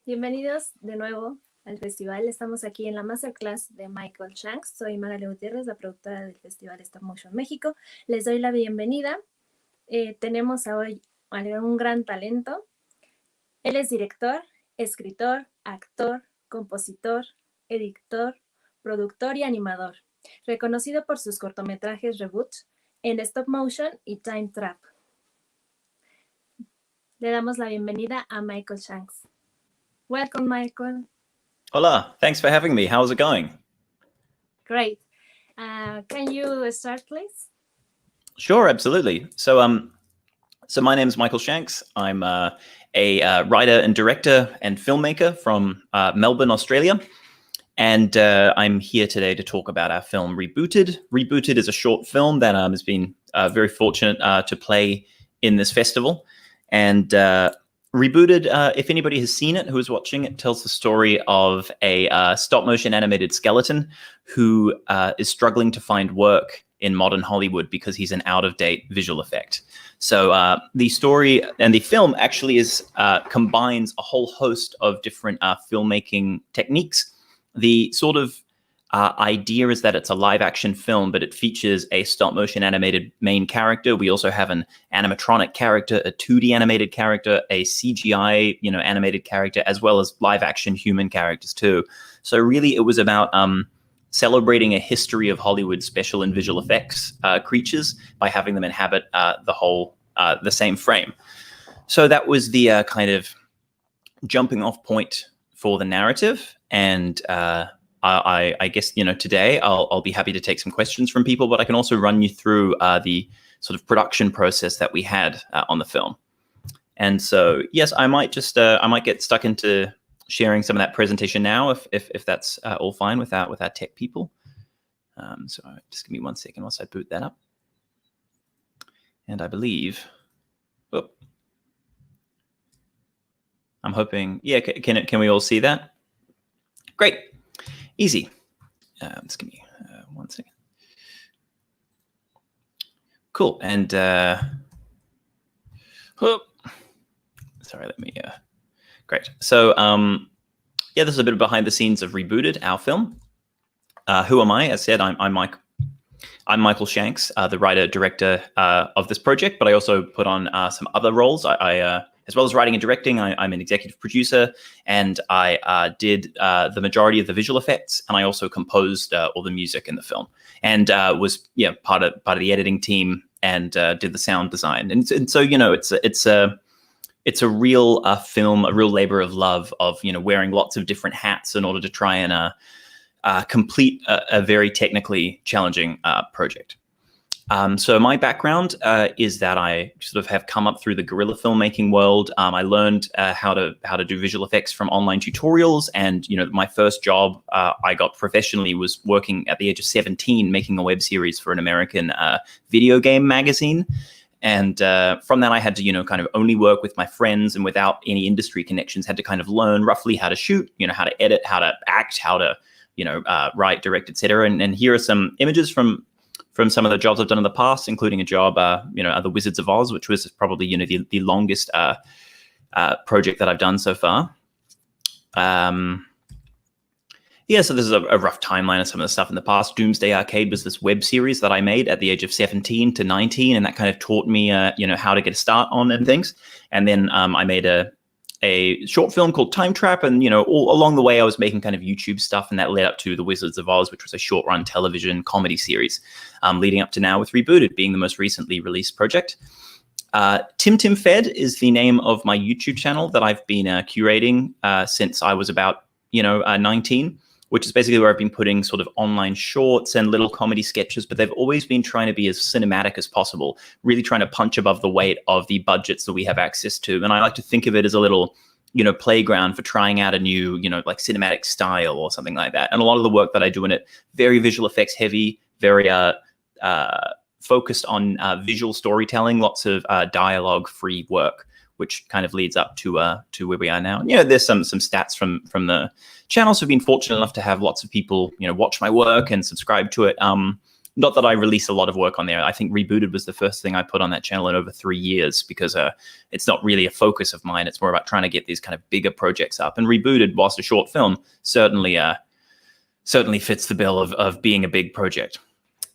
Bienvenidos de nuevo al festival. Estamos aquí en la masterclass de Michael Shanks. Soy Magali Gutiérrez, la productora del Festival Stop Motion México. Les doy la bienvenida. Tenemos hoy un gran talento. Él es director, escritor, actor, compositor, editor, productor y animador, reconocido por sus cortometrajes Reboot en Stop Motion y Time Trap. Le damos la bienvenida a Michael Shanks. Welcome, Michael. Hola, thanks for having me. How's it going? Great. Can you start, please? Sure, absolutely. So my name is Michael Shanks. I'm a writer and director and filmmaker from Melbourne, Australia. And I'm here today to talk about our film Rebooted. Rebooted is a short film that has been very fortunate to play in this festival. And Rebooted, if anybody has seen it, who is watching it, tells the story of a stop-motion animated skeleton who is struggling to find work in modern Hollywood because he's an out-of-date visual effect. So the story and the film actually combines a whole host of different filmmaking techniques. The sort of idea is that it's a live-action film, but it features a stop-motion animated main character. We also have an animatronic character, a 2D animated character, a CGI, animated character, as well as live-action human characters too. So really, it was about celebrating a history of Hollywood special and visual effects creatures by having them inhabit the same frame. So that was the kind of jumping off point for the narrative, and I guess, today I'll be happy to take some questions from people, but I can also run you through the sort of production process that we had on the film. And so, yes, I might get stuck into sharing some of that presentation now, if that's all fine with our tech people. So just give me 1 second whilst I boot that up. And I believe, I'm hoping, yeah, can we all see that? Great. Easy. Just give me 1 second. Cool. And sorry, let me. Great. So this is a bit of behind the scenes of Rebooted, our film. Who am I? As said, I'm Michael Shanks, the writer director of this project, but I also put on some other roles. I as well as writing and directing, I'm an executive producer, and I did the majority of the visual effects, and I also composed all the music in the film, and was part of the editing team, and did the sound design. And so it's a real film, a real labor of love of wearing lots of different hats in order to try and complete a very technically challenging project. So my background is that I sort of have come up through the guerrilla filmmaking world. I learned how to do visual effects from online tutorials, and my first job I got professionally was working at the age of 17, making a web series for an American video game magazine. And from that, I had to kind of only work with my friends and without any industry connections. Had to kind of learn roughly how to shoot, how to edit, how to act, how to write, direct, etc. And here are some images from some of the jobs I've done in the past, including a job, The Wizards of Oz, which was probably, the longest project that I've done so far. So this is a rough timeline of some of the stuff in the past. Doomsday Arcade was this web series that I made at the age of 17 to 19, and that kind of taught me, how to get a start on and things. And then I made a short film called Time Trap, and all along the way I was making kind of YouTube stuff, and that led up to The Wizards of Oz, which was a short run television comedy series, leading up to now with Rebooted being the most recently released project. Tim Fed is the name of my YouTube channel that I've been curating since I was about 19, which is basically where I've been putting sort of online shorts and little comedy sketches, but they've always been trying to be as cinematic as possible, really trying to punch above the weight of the budgets that we have access to. And I like to think of it as a little, playground for trying out a new, like cinematic style or something like that. And a lot of the work that I do in it, very visual effects heavy, very focused on visual storytelling, lots of dialogue-free work, which kind of leads up to where we are now. And, there's some stats from the channels. Who've been fortunate enough to have lots of people, watch my work and subscribe to it. not that I release a lot of work on there. I think Rebooted was the first thing I put on that channel in over 3 years, because it's not really a focus of mine. It's more about trying to get these kind of bigger projects up. And Rebooted, whilst a short film, certainly fits the bill of being a big project.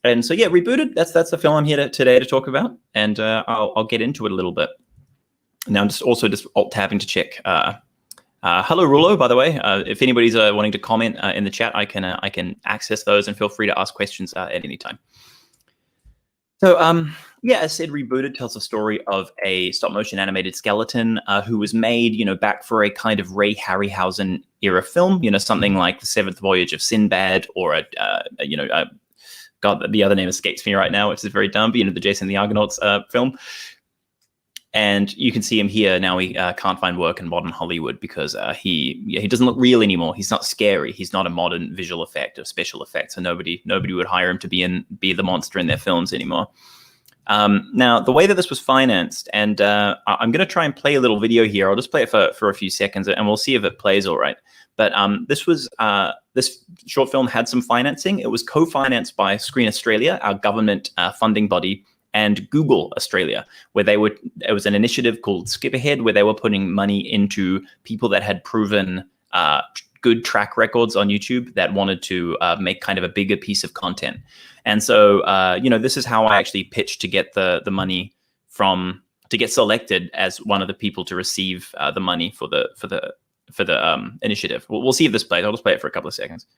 And so, yeah, Rebooted, that's the film I'm here today to talk about. And I'll get into it a little bit. Now, I'm just alt-tabbing to check. Hello, Rulo, by the way. If anybody's wanting to comment in the chat, I can access those, and feel free to ask questions at any time. So, yeah, as said, Rebooted tells the story of a stop-motion animated skeleton who was made, back for a kind of Ray Harryhausen era film, something like The Seventh Voyage of Sinbad, or God, the other name escapes me right now, which is very dumb, but, the Jason and the Argonauts film. And you can see him here now. He can't find work in modern Hollywood because he doesn't look real anymore. He's not scary. He's not a modern visual effect or special effect. So nobody would hire him to be the monster in their films anymore. Now, the way that this was financed, and I'm going to try and play a little video here. I'll just play it for a few seconds, and we'll see if it plays all right. But this short film had some financing. It was co-financed by Screen Australia, our government funding body, and Google Australia, where it was an initiative called Skip Ahead, where they were putting money into people that had proven good track records on YouTube that wanted to make kind of a bigger piece of content. And so, this is how I actually pitched to get the money to get selected as one of the people to receive the money for the initiative. We'll see if this plays. I'll just play it for a couple of seconds.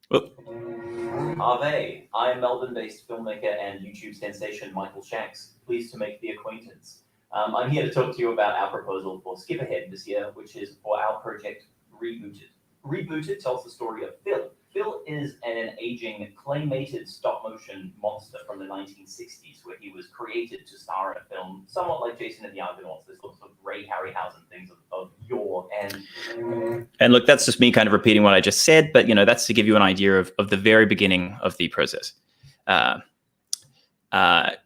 Whoop. Harvey, I am Melbourne-based filmmaker and YouTube sensation Michael Shanks. Pleased to make the acquaintance. I'm here to talk to you about our proposal for Skip Ahead this year, which is for our project Rebooted. Rebooted tells the story of Phil. Phil is an aging, claymated stop-motion monster from the 1960s, where he was created to star in a film somewhat like Jason and the Argonauts, this sort of Ray Harryhausen things of yore. And look, that's just me kind of repeating what I just said, but that's to give you an idea of the very beginning of the process.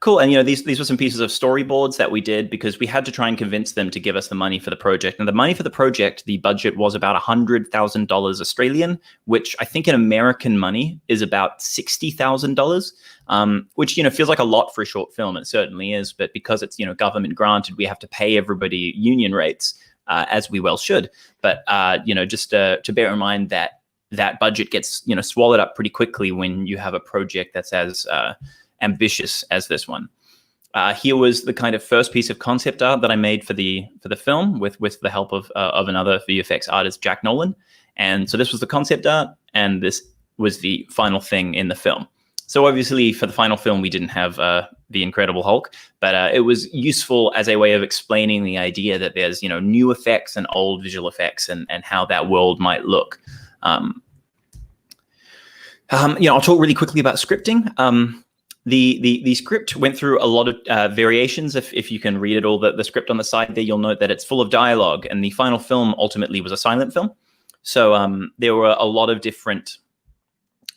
Cool. And these were some pieces of storyboards that we did because we had to try and convince them to give us the money for the project. And the money for the project, the budget was about $100,000 Australian, which I think in American money is about $60,000, which feels like a lot for a short film. It certainly is, but because it's government granted, we have to pay everybody union rates, as we well should. But just to bear in mind that budget gets swallowed up pretty quickly when you have a project that's as ambitious as this one. Here was the kind of first piece of concept art that I made for the film with the help of another VFX artist, Jack Nolan. And so this was the concept art, and this was the final thing in the film. So obviously for the final film, we didn't have the Incredible Hulk, but it was useful as a way of explaining the idea that there's new effects and old visual effects and how that world might look. I'll talk really quickly about scripting. The script went through a lot of variations. If you can read it all, the script on the side there, you'll note that it's full of dialogue. And the final film ultimately was a silent film. So there were a lot of different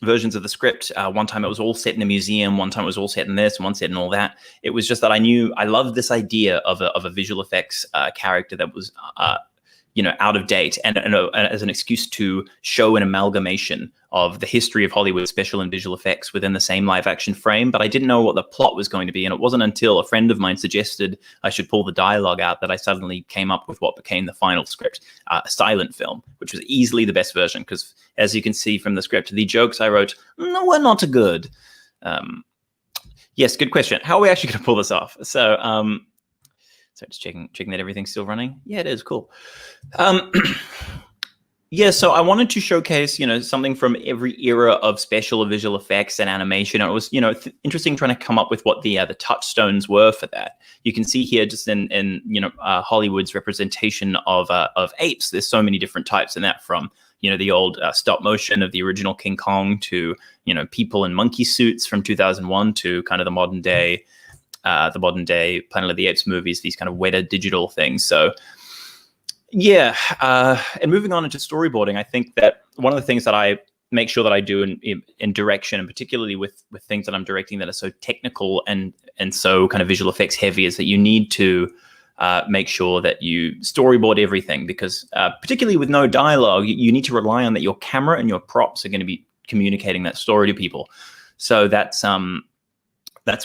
versions of the script. One time it was all set in a museum. One time it was all set in this. One set in all that. It was just that I loved this idea of a visual effects character that was out of date, and as an excuse to show an amalgamation of the history of Hollywood special and visual effects within the same live action frame. But I didn't know what the plot was going to be. And it wasn't until a friend of mine suggested I should pull the dialogue out that I suddenly came up with what became the final script, a silent film, which was easily the best version. Because as you can see from the script, the jokes I wrote were not good. Yes, good question. How are we actually going to pull this off? So, just checking that everything's still running. Yeah, it is. Cool. Yeah, so I wanted to showcase, something from every era of special or visual effects and animation. It was, interesting trying to come up with what the touchstones were for that. You can see here just in Hollywood's representation of apes. There's so many different types in that, from the old stop motion of the original King Kong to people in monkey suits from 2001 to kind of the modern day Planet of the Apes movies. These kind of wetter digital things. So. Yeah, and moving on into storyboarding, I think that one of the things that I make sure that I do in direction, and particularly with things that I'm directing that are so technical and so kind of visual effects heavy, is that you need to make sure that you storyboard everything, because particularly with no dialogue, you need to rely on that your camera and your props are going to be communicating that story to people. So that's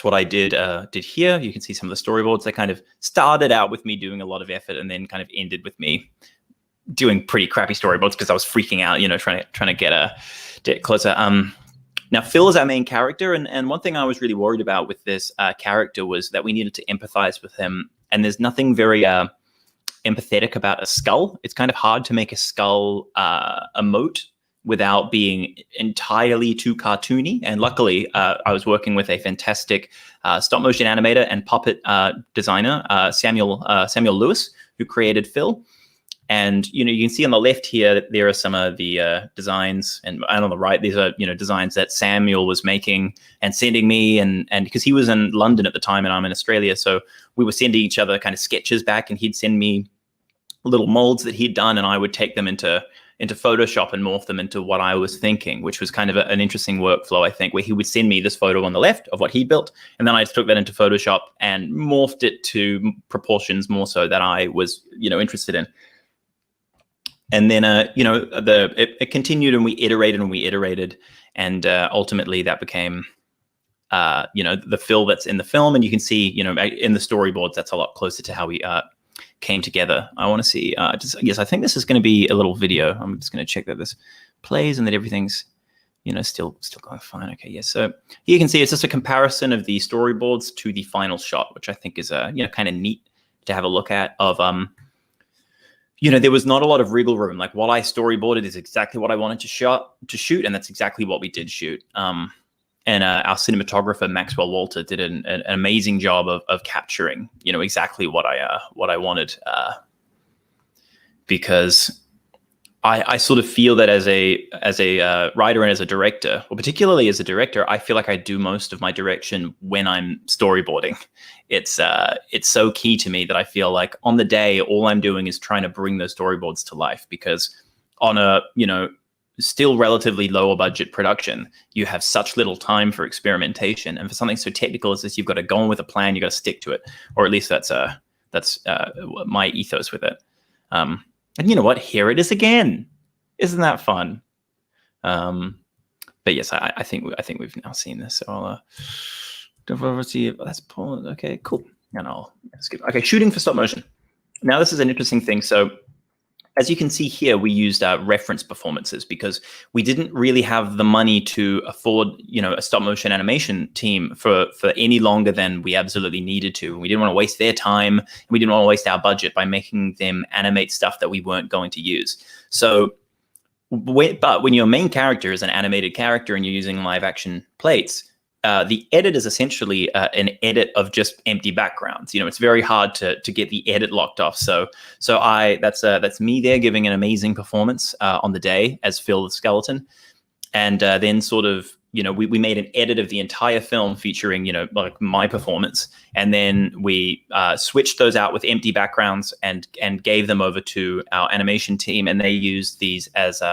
what I did here. You can see some of the storyboards. They kind of started out with me doing a lot of effort, and then kind of ended with me doing pretty crappy storyboards because I was freaking out, trying to get closer. Now, Phil is our main character, and one thing I was really worried about with this character was that we needed to empathize with him, and there's nothing very empathetic about a skull. It's kind of hard to make a skull emote without being entirely too cartoony. And luckily, I was working with a fantastic stop motion animator and puppet designer, Samuel Lewis, who created Phil. And you can see on the left here, there are some of the designs, and on the right, these are designs that Samuel was making and sending me, and because he was in London at the time and I'm in Australia, so we were sending each other kind of sketches back, and he'd send me little molds that he'd done, and I would take them into Photoshop and morph them into what I was thinking, which was kind of an interesting workflow, I think, where he would send me this photo on the left of what he built, and then I took that into Photoshop and morphed it to proportions more so that I was interested in. And then, it continued, and we iterated, and ultimately that became, the Phil that's in the film. And you can see, in the storyboards, that's a lot closer to how we came together. I want to see, yes, I think this is going to be a little video. I'm just going to check that this plays and that everything's, still going fine. Okay, yes. So here you can see it's just a comparison of the storyboards to the final shot, which I think is, kind of neat to have a look at of, there was not a lot of wriggle room. Like what I storyboarded is exactly what I wanted to shoot, and that's exactly what we did shoot. And our cinematographer Maxwell Walter did an amazing job of capturing, exactly what I wanted. Because I sort of feel that as a writer and as a director, or particularly as a director, I feel like I do most of my direction when I'm storyboarding. It's so key to me that I feel like on the day, all I'm doing is trying to bring those storyboards to life, because on a, still relatively lower budget production, you have such little time for experimentation. And for something so technical as this, you've got to go in with a plan, you've got to stick to it. Or at least that's my ethos with it. And you know what? Here it is again. Isn't that fun? But yes, I think we've now seen this. So I'll see. That's Poland. Okay, cool. And I'll skip. Okay, shooting for stop motion. Now this is an interesting thing. So as you can see here, we used reference performances because we didn't really have the money to afford, a stop motion animation team for any longer than we absolutely needed to. We didn't want to waste their time. And we didn't want to waste our budget by making them animate stuff that we weren't going to use. So, but when your main character is an animated character and you're using live action plates, the edit is essentially an edit of just empty backgrounds. It's very hard to get the edit locked off. So that's me there giving an amazing performance on the day as Phil the skeleton, and then sort of we made an edit of the entire film featuring like my performance, and then we switched those out with empty backgrounds and gave them over to our animation team, and they used these as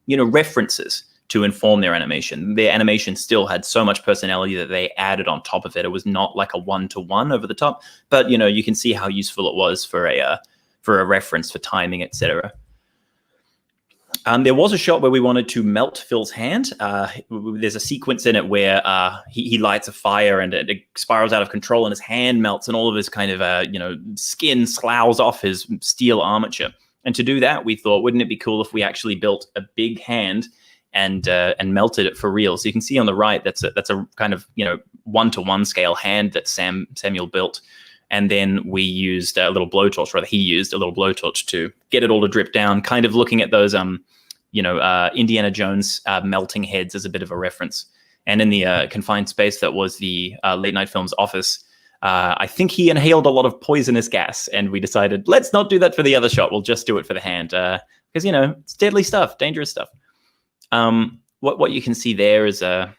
references to inform their animation. Their animation still had so much personality that they added on top of it. It was not like a one-to-one over the top, but you can see how useful it was for a reference for timing, etc. There was a shot where we wanted to melt Phil's hand. There's a sequence in it where he lights a fire and it spirals out of control, and his hand melts, and all of his kind of skin sloughs off his steel armature. And to do that, we thought, wouldn't it be cool if we actually built a big hand and melted it for real? So you can see on the right, that's a kind of one-to-one scale hand that Samuel built, and then we used a little blowtorch, rather he used a little blowtorch to get it all to drip down, kind of looking at those Indiana Jones melting heads as a bit of a reference. And in the confined space that was the Late Night Films office, I think he inhaled a lot of poisonous gas, and we decided, let's not do that for the other shot, we'll just do it for the hand, because it's deadly stuff, dangerous stuff. What you can see there is a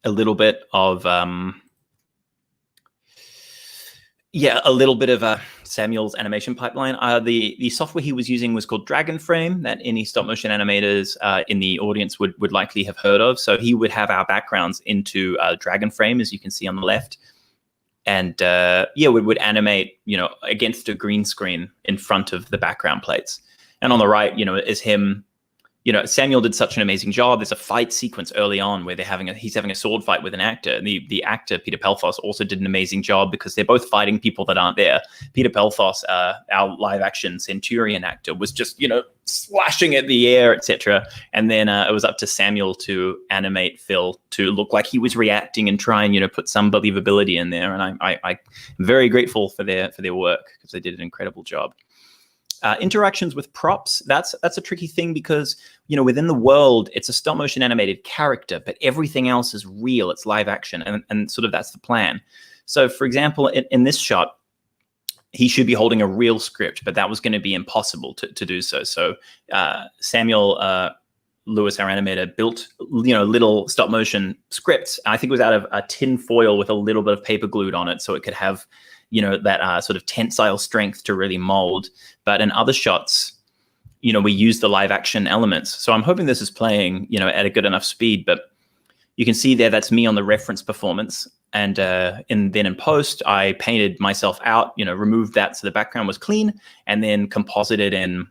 little bit of Samuel's animation pipeline. The software he was using was called Dragon Frame, that any stop motion animators in the audience would likely have heard of. So he would have our backgrounds into Dragon Frame, as you can see on the left, and we would animate against a green screen in front of the background plates. And on the right, is him Samuel did such an amazing job. There's a fight sequence early on where he's having a sword fight with an actor. And the actor, Peter Pelthos, also did an amazing job because they're both fighting people that aren't there. Peter Pelthos, our live action Centurion actor, was just, slashing at the air, etc. And then it was up to Samuel to animate Phil to look like he was reacting and try and, put some believability in there. And I'm very grateful for their work because they did an incredible job. Interactions with props, that's a tricky thing because, within the world, it's a stop motion animated character, but everything else is real. It's live action. And sort of that's the plan. So, for example, in this shot, he should be holding a real script, but that was going to be impossible to do so. So Samuel Lewis, our animator, built, little stop motion scripts. I think it was out of a tin foil with a little bit of paper glued on it so it could have that sort of tensile strength to really mold. But in other shots, we use the live action elements. So I'm hoping this is playing, at a good enough speed. But you can see there, that's me on the reference performance. And then in post, I painted myself out, removed that so the background was clean, and then composited in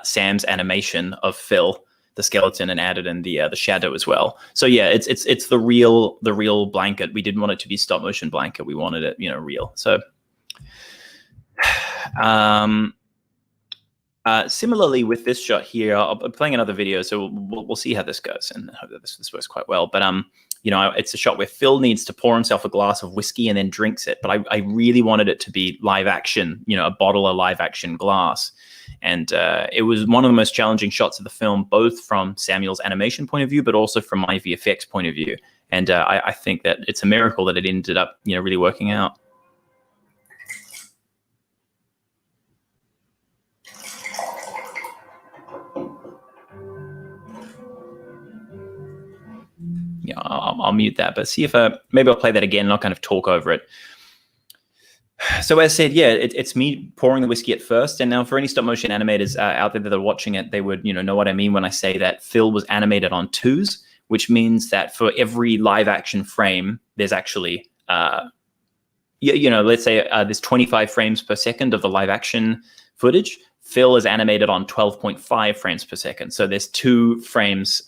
Sam's animation of Phil, the skeleton, and added in the shadow as well. So yeah, it's the real blanket. We didn't want it to be stop motion blanket. We wanted it, real. So similarly with this shot here, I'll be playing another video, so we'll see how this goes, and I hope that this works quite well. But it's a shot where Phil needs to pour himself a glass of whiskey and then drinks it. But I really wanted it to be live action, a bottle of live action glass. And it was one of the most challenging shots of the film, both from Samuel's animation point of view, but also from my VFX point of view. And I think that it's a miracle that it ended up, really working out. Yeah, I'll mute that, but see if maybe I'll play that again and I'll kind of talk over it. So as I said, yeah, it's me pouring the whiskey at first. And now for any stop motion animators out there that are watching it, they would know what I mean when I say that Phil was animated on 2s, which means that for every live action frame, there's actually, let's say there's 25 frames per second of the live action footage. Phil is animated on 12.5 frames per second. So there's 2 frames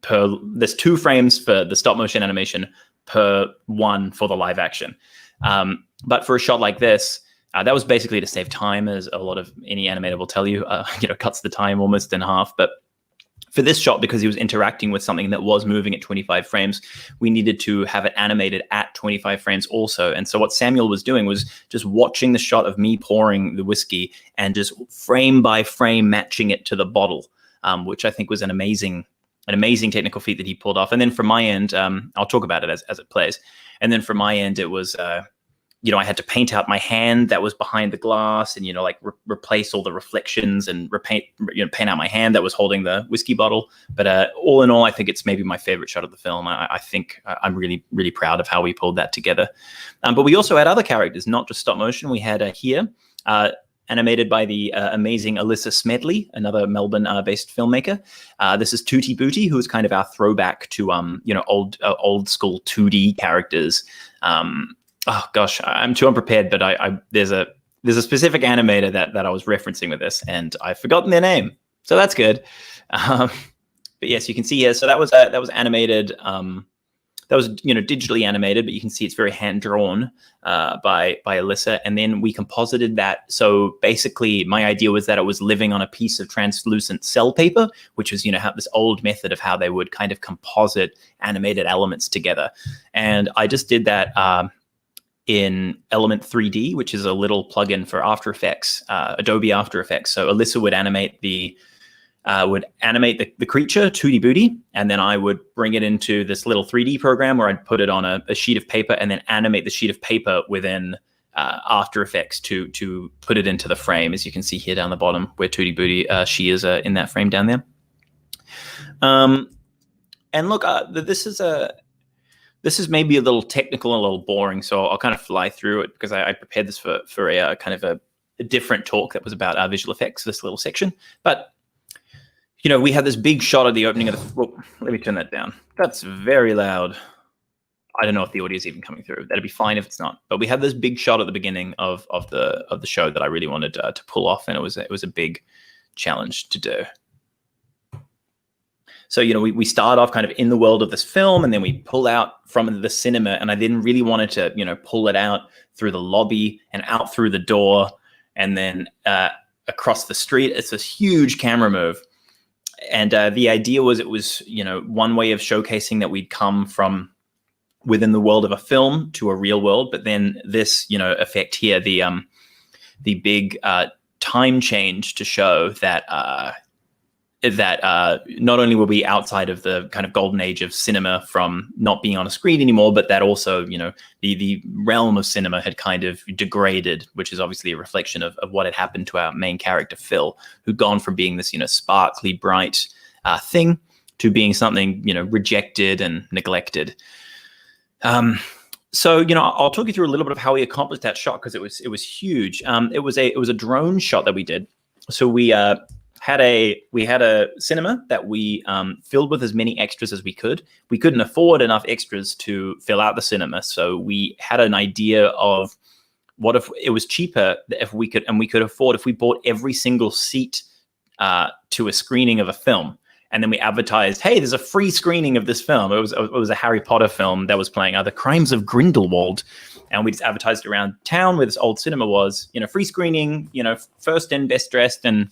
there's 2 frames for the stop motion animation per 1 for the live action. But for a shot like this, that was basically to save time, as a lot of any animator will tell you, cuts the time almost in half. But for this shot, because he was interacting with something that was moving at 25 frames, we needed to have it animated at 25 frames also. And so what Samuel was doing was just watching the shot of me pouring the whiskey and just frame by frame matching it to the bottle, which I think was an amazing technical feat that he pulled off. And then from my end, I'll talk about it as it plays. And then from my end, it was, I had to paint out my hand that was behind the glass, and replace all the reflections and paint out my hand that was holding the whiskey bottle. But all in all, I think it's maybe my favorite shot of the film. I think I'm really, really proud of how we pulled that together. But we also had other characters, not just stop motion. We had here. Animated by the amazing Alyssa Smedley, another Melbourne-based filmmaker. This is Tutti Booty, who is kind of our throwback to old school 2D characters. Oh gosh, I'm too unprepared, but there's a specific animator that I was referencing with this, and I've forgotten their name, so that's good. But yes, you can see here. So that was animated. That was digitally animated, but you can see it's very hand drawn by Alyssa. And then we composited that. So basically, my idea was that it was living on a piece of translucent cell paper, which was how this old method of how they would kind of composite animated elements together. And I just did that in Element 3D, which is a little plugin for After Effects, Adobe After Effects. So Alyssa would animate the creature, Tutti Booty, and then I would bring it into this little 3D program where I'd put it on a sheet of paper and then animate the sheet of paper within After Effects to put it into the frame, as you can see here down the bottom where Tutti Booty, she is in that frame down there. And look, this is maybe a little technical and a little boring, so I'll kind of fly through it because I prepared this for a kind of a different talk that was about visual effects, this little section. But we had this big shot at the opening of the. Well, let me turn that down. That's very loud. I don't know if the audio is even coming through. That'd be fine if it's not. But we had this big shot at the beginning of the show that I really wanted to pull off, and it was a big challenge to do. So, we start off kind of in the world of this film, and then we pull out from the cinema, and I then really wanted to, pull it out through the lobby and out through the door, and then across the street. It's this huge camera move. And the idea was it was, one way of showcasing that we'd come from within the world of a film to a real world. But then this, effect here, the big time change to show that not only were we outside of the kind of golden age of cinema from not being on a screen anymore, but that also, the realm of cinema had kind of degraded, which is obviously a reflection of what had happened to our main character, Phil, who'd gone from being this, sparkly, bright thing to being something, rejected and neglected. So, I'll talk you through a little bit of how we accomplished that shot, because it was huge. It was a drone shot that we did. So we had a cinema that we filled with as many extras as we could. We couldn't afford enough extras to fill out the cinema, so we had an idea of what if it was cheaper if we could afford if we bought every single seat to a screening of a film. And then we advertised, hey, there's a free screening of this film. It was a Harry Potter film that was playing, The Crimes of Grindelwald. And we just advertised around town where this old cinema was, free screening, first in, best dressed. And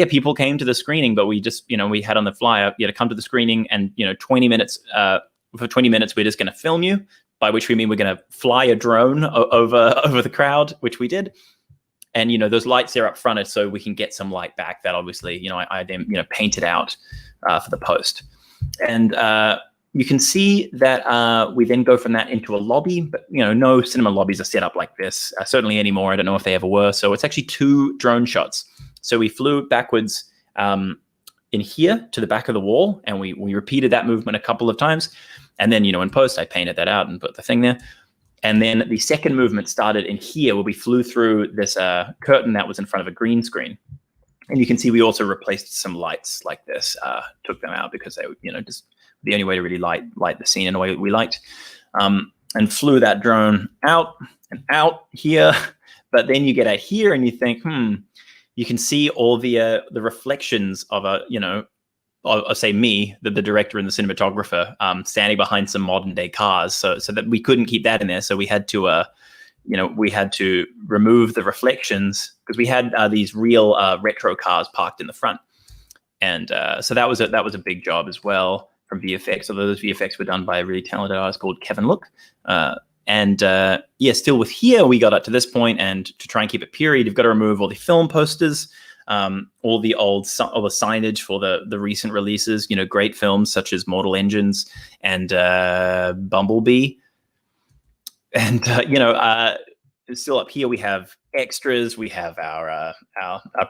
people came to the screening, but we just, we had on the flyer, you had to come to the screening, and, 20 minutes, for 20 minutes, we're just going to film you, by which we mean we're going to fly a drone over the crowd, which we did. And, those lights there up front, so we can get some light back that obviously, I then, painted out for the post. And you can see that we then go from that into a lobby, but, no cinema lobbies are set up like this, certainly anymore. I don't know if they ever were. So it's actually 2 drone shots. So we flew backwards in here to the back of the wall, and we repeated that movement a couple of times. And then, in post, I painted that out and put the thing there. And then the second movement started in here, where we flew through this curtain that was in front of a green screen. And you can see we also replaced some lights like this, took them out because they were, just the only way to really light the scene in a way that we liked. And flew that drone out and out here. But then you get out here and you think, you can see all the reflections of say me, the director and the cinematographer, standing behind some modern day cars. So that we couldn't keep that in there. So we had to, we had to remove the reflections, because we had these real retro cars parked in the front. And so that was a big job as well from VFX. Although those VFX were done by a really talented artist called Kevin Look. Still with here, we got up to this point, and to try and keep it period, you've got to remove all the film posters, all the signage for the recent releases, great films such as Mortal Engines and Bumblebee. And, still up here, we have extras. We have our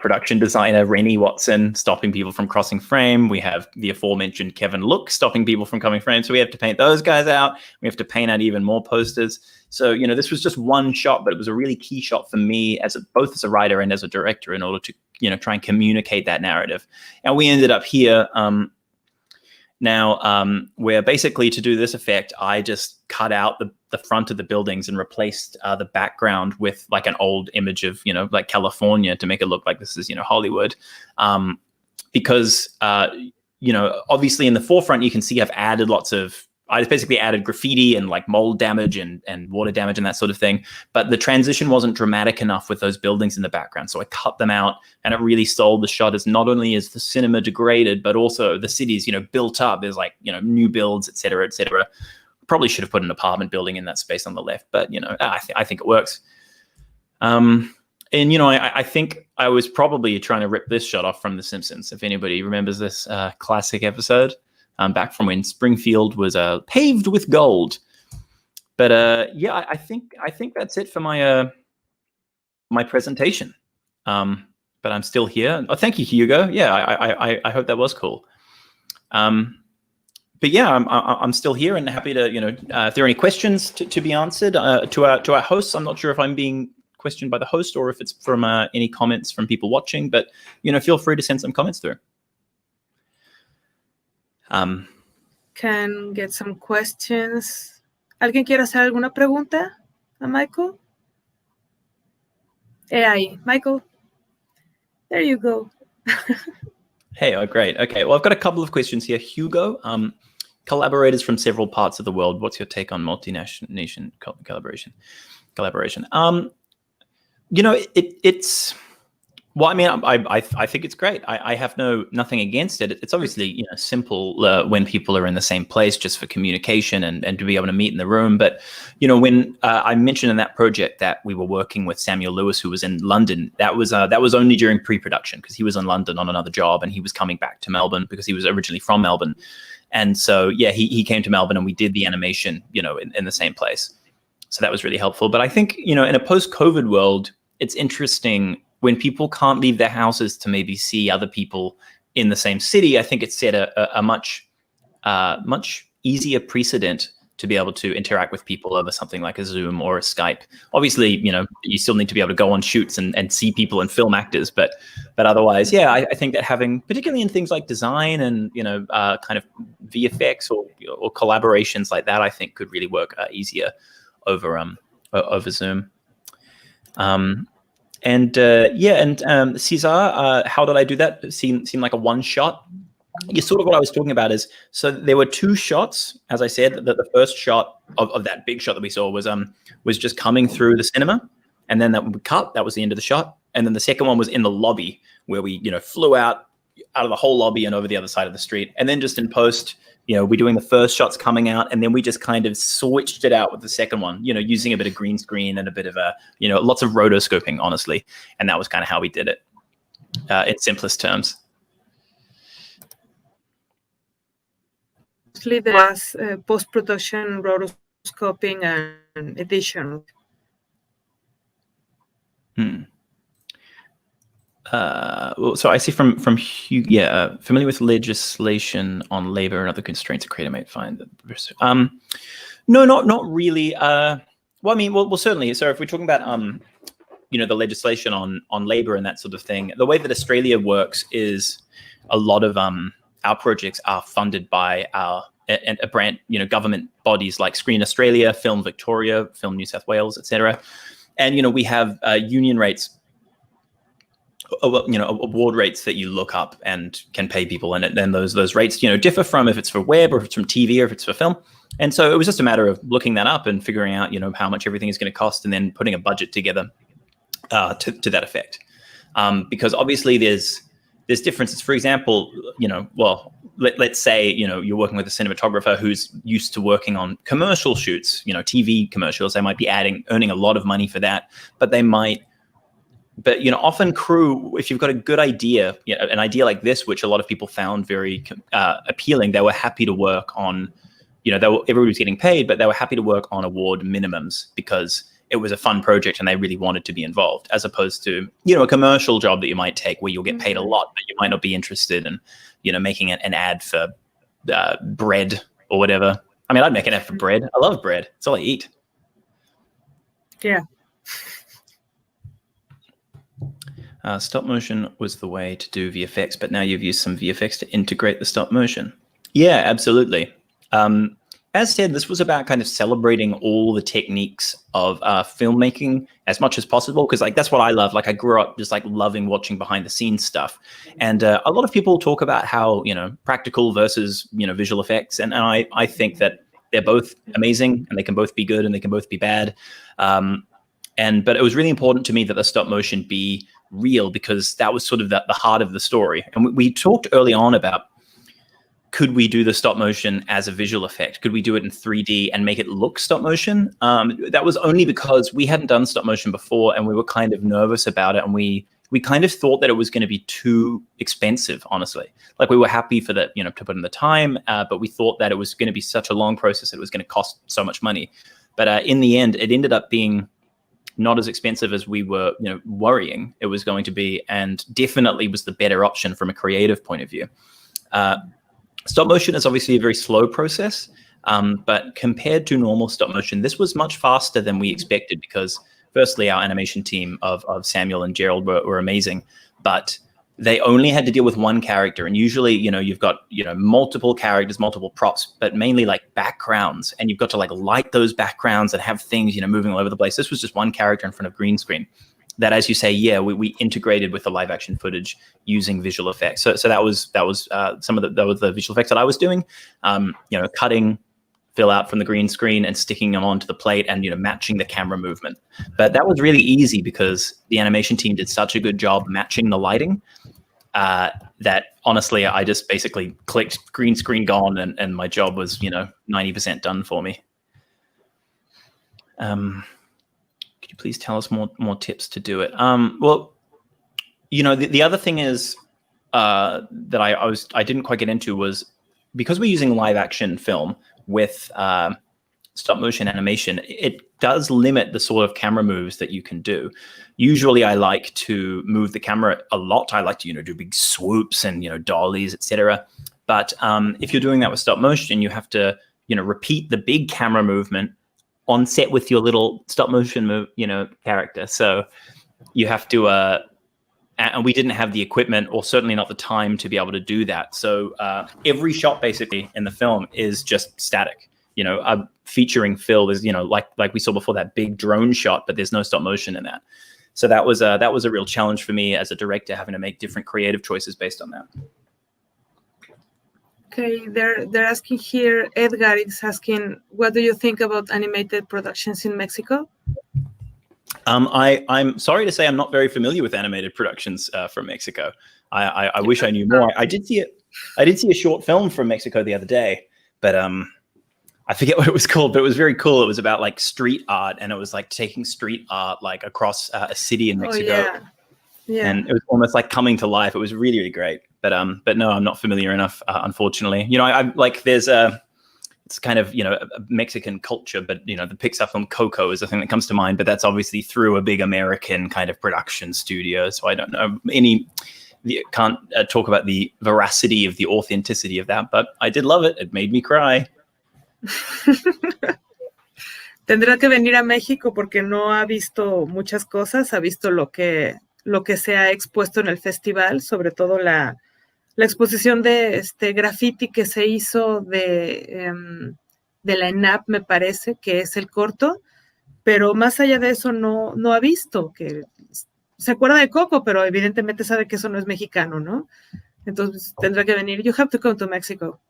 production designer, Rennie Watson, stopping people from crossing frame. We have the aforementioned Kevin Look stopping people from coming frame. So we have to paint those guys out. We have to paint out even more posters. So, this was just one shot, but it was a really key shot for me both as a writer and as a director, in order to, try and communicate that narrative. And we ended up here, where basically, to do this effect, I just cut out the front of the buildings and replaced the background with like an old image of, like California, to make it look like this is, Hollywood. Because, obviously in the forefront, you can see I basically added graffiti and like mold damage and water damage and that sort of thing. But the transition wasn't dramatic enough with those buildings in the background. So I cut them out, and it really sold the shot as not only is the cinema degraded, but also the city's, built up. There's like, new builds, et cetera, et cetera. Probably should have put an apartment building in that space on the left, but, I think it works. I think I was probably trying to rip this shot off from The Simpsons. If anybody remembers this classic episode. Back from when Springfield was paved with gold. But I think that's it for my my presentation. But I'm still here. Oh, thank you, Hugo. Yeah, I hope that was cool. But yeah, I'm still here and happy to, if there are any questions to be answered to our hosts. I'm not sure if I'm being questioned by the host or if it's from any comments from people watching. But feel free to send some comments through. Can get some questions. ¿Alguien quiere hacer alguna pregunta a Michael? Ahí, Michael. There you go. Hey, oh, great. Okay, well, I've got a couple of questions here. Hugo, collaborators from several parts of the world. What's your take on multi-nation collaboration? It's well, I mean, I think it's great. I have nothing against it. It's obviously simple when people are in the same place, just for communication and to be able to meet in the room. But when I mentioned in that project that we were working with Samuel Lewis, who was in London, that was only during pre-production, because he was in London on another job and he was coming back to Melbourne because he was originally from Melbourne. And so he came to Melbourne and we did the animation in the same place. So that was really helpful. But I think in a post-COVID world, it's interesting when people can't leave their houses to maybe see other people in the same city. I think it's set a much easier precedent to be able to interact with people over something like a Zoom or a Skype. Obviously, you still need to be able to go on shoots and see people and film actors, but otherwise, I think that having, particularly in things like design and kind of VFX or collaborations like that, I think could really work easier over Zoom. Cesar, how did I do that? It seemed like a one shot. Sort of what I was talking about is, so there were two shots, as I said, that the first shot of that big shot that we saw was just coming through the cinema, and then that would cut. That was the end of the shot. And then the second one was in the lobby, where we flew out of the whole lobby and over the other side of the street. And then just in post, we're doing the first shots coming out, and then we just kind of switched it out with the second one, using a bit of green screen and a bit of lots of rotoscoping, honestly. And that was kind of how we did it in simplest terms. Mostly there was post-production, rotoscoping, and edition. So I see from Hugh, familiar with legislation on labor and other constraints a creator might find. No, not really. Well, I mean, well, certainly. So if we're talking about the legislation on labor and that sort of thing, the way that Australia works is a lot of our projects are funded by our a brand, government bodies like Screen Australia, Film Victoria, Film New South Wales, etc. And we have union rates. Award rates that you look up and can pay people, and then those rates differ from if it's for web or if it's from TV or if it's for film. And so it was just a matter of looking that up and figuring out how much everything is going to cost, and then putting a budget together to that effect. Because obviously there's differences. For example, let's say you're working with a cinematographer who's used to working on commercial shoots, TV commercials. They might be earning a lot of money for that, but often crew, if you've got a good idea, an idea like this, which a lot of people found very appealing, they were happy to work on, everybody was getting paid, but they were happy to work on award minimums because it was a fun project and they really wanted to be involved, as opposed to, a commercial job that you might take where you'll get paid a lot, but you might not be interested in, making an ad for bread or whatever. I mean, I'd make an ad for bread. I love bread. It's all I eat. Yeah. Stop motion was the way to do VFX, but now you've used some VFX to integrate the stop motion. Yeah, absolutely. As said, this was about kind of celebrating all the techniques of filmmaking as much as possible, because that's what I love. I grew up just loving watching behind the scenes stuff. And a lot of people talk about how, practical versus, visual effects. And I think that they're both amazing and they can both be good and they can both be bad. But it was really important to me that the stop motion be real, because that was sort of the heart of the story. And we talked early on about, could we do the stop motion as a visual effect? Could we do it in 3D and make it look stop motion? That was only because we hadn't done stop motion before and we were kind of nervous about it. And we kind of thought that it was going to be too expensive, honestly. We were happy for that, to put in the time, but we thought that it was going to be such a long process that it was going to cost so much money. But in the end, it ended up being not as expensive as we were, worrying it was going to be, and definitely was the better option from a creative point of view. Stop motion is obviously a very slow process, but compared to normal stop motion, this was much faster than we expected, because firstly, our animation team of Samuel and Gerald were amazing, but they only had to deal with one character. And usually, you've got, multiple characters, multiple props, but mainly backgrounds. And you've got to light those backgrounds and have things, moving all over the place. This was just one character in front of green screen. that, as you say, yeah, we integrated with the live action footage using visual effects. So that was some of the visual effects that I was doing. Cutting fill out from the green screen and sticking them onto the plate and matching the camera movement. But that was really easy because the animation team did such a good job matching the lighting that honestly I just basically clicked green screen gone and my job was 90% done for me. Could you please tell us more tips to do it? Well, the other thing is that I didn't quite get into was because we're using live action film with stop motion animation, it does limit the sort of camera moves that you can do. Usually I like to move the camera a lot. I like to do big swoops and dollies, etc. But if you're doing that with stop motion, you have to repeat the big camera movement on set with your little stop motion move character. So you have to and we didn't have the equipment or certainly not the time to be able to do that. So every shot basically in the film is just static. Featuring Phil is like we saw before, that big drone shot, but there's no stop motion in that. So that was a real challenge for me as a director, having to make different creative choices based on that. Okay, they're asking here, Edgar is asking, what do you think about animated productions in Mexico? I'm sorry to say I'm not very familiar with animated productions from Mexico. I wish I knew more. I did see a short film from Mexico the other day, but I forget what it was called, but it was very cool. It was about like street art, and it was like taking street art like across a city in Mexico. Oh, yeah. And it was almost like coming to life. It was really, really great. But no, I'm not familiar enough, unfortunately. I like there's it's kind of a Mexican culture, but the Pixar film Coco is the thing that comes to mind. But that's obviously through a big American kind of production studio. So I don't know can't talk about the veracity of the authenticity of that. But I did love it. It made me cry. Tendrá que venir a México porque no ha visto muchas cosas, ha visto lo que se ha expuesto en el festival, sobre todo la exposición de graffiti que se hizo de la ENAP, me parece, que es el corto, pero más allá de eso no ha visto, que se acuerda de Coco, pero evidentemente sabe que eso no es mexicano, ¿no? Entonces tendrá que venir. You have to come to Mexico.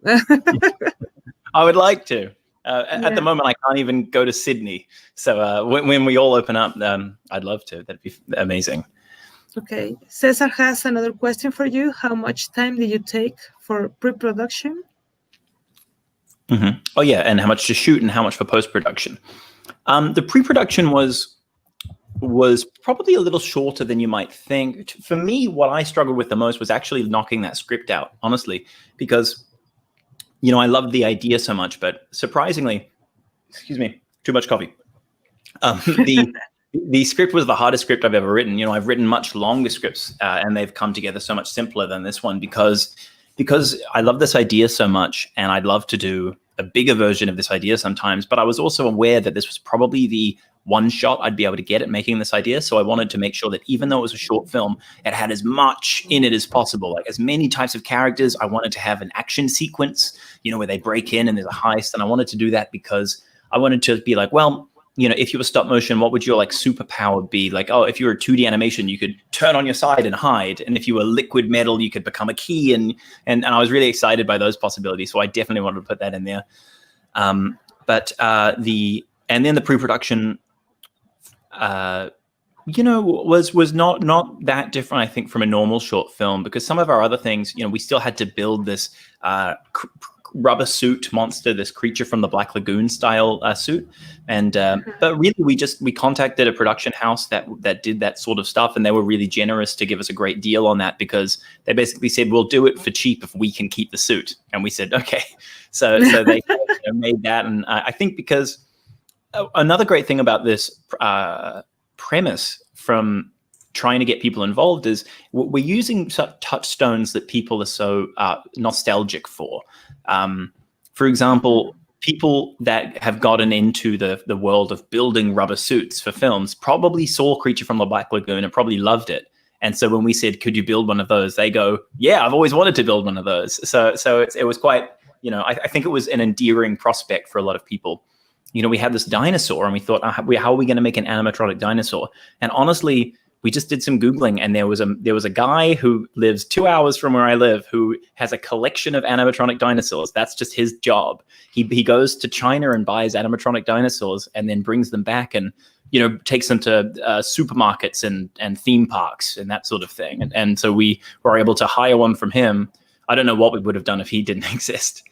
I would like to. At the moment, I can't even go to Sydney. So when we all open up, I'd love to. That'd be amazing. Okay. Cesar has another question for you. How much time did you take for pre-production? Mm-hmm. Oh, yeah. And how much to shoot and how much for post-production. The pre-production was probably a little shorter than you might think. For me, what I struggled with the most was actually knocking that script out, honestly, because I loved the idea so much, but surprisingly, excuse me, too much coffee. The script was the hardest script I've ever written. I've written much longer scripts, and they've come together so much simpler than this one because I love this idea so much, and I'd love to do a bigger version of this idea sometimes. But I was also aware that this was probably the one shot I'd be able to get at making this idea. So I wanted to make sure that even though it was a short film, it had as much in it as possible, like as many types of characters. I wanted to have an action sequence, where they break in and there's a heist. And I wanted to do that because I wanted to be like, well, if you were stop motion, what would your like superpower be? Like, oh, if you were 2D animation, you could turn on your side and hide. And if you were liquid metal, you could become a key. And I was really excited by those possibilities. So I definitely wanted to put that in there. And then the pre-production, was not that different, I think, from a normal short film, because some of our other things, we still had to build this rubber suit monster, this creature from the Black Lagoon style suit. And but really we contacted a production house that did that sort of stuff, and they were really generous to give us a great deal on that, because they basically said, we'll do it for cheap if we can keep the suit. And we said, okay. So they made that. And I think because another great thing about this premise from trying to get people involved is we're using such touchstones that people are so nostalgic for. For example, people that have gotten into the world of building rubber suits for films probably saw Creature from the Black Lagoon and probably loved it. And so when we said, could you build one of those? They go, yeah, I've always wanted to build one of those. So it was quite, I think it was an endearing prospect for a lot of people. We had this dinosaur and we thought, how are we going to make an animatronic dinosaur? And honestly, we just did some Googling, and there was a guy who lives 2 hours from where I live who has a collection of animatronic dinosaurs. That's just his job. He goes to China and buys animatronic dinosaurs and then brings them back and, takes them to supermarkets and theme parks and that sort of thing. And so we were able to hire one from him. I don't know what we would have done if he didn't exist.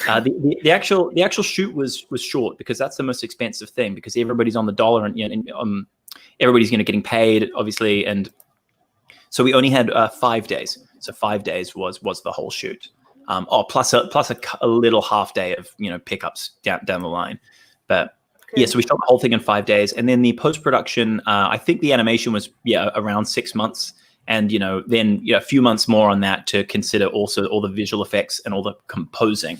The actual shoot was short because that's the most expensive thing, because everybody's on the dollar and everybody's getting paid, obviously, and so we only had 5 days. So 5 days was the whole shoot. Plus a little half day of pickups down the line. But yeah, so we shot the whole thing in 5 days, and then the post production. I think the animation was around 6 months, and then a few months more on that to consider also all the visual effects and all the composing,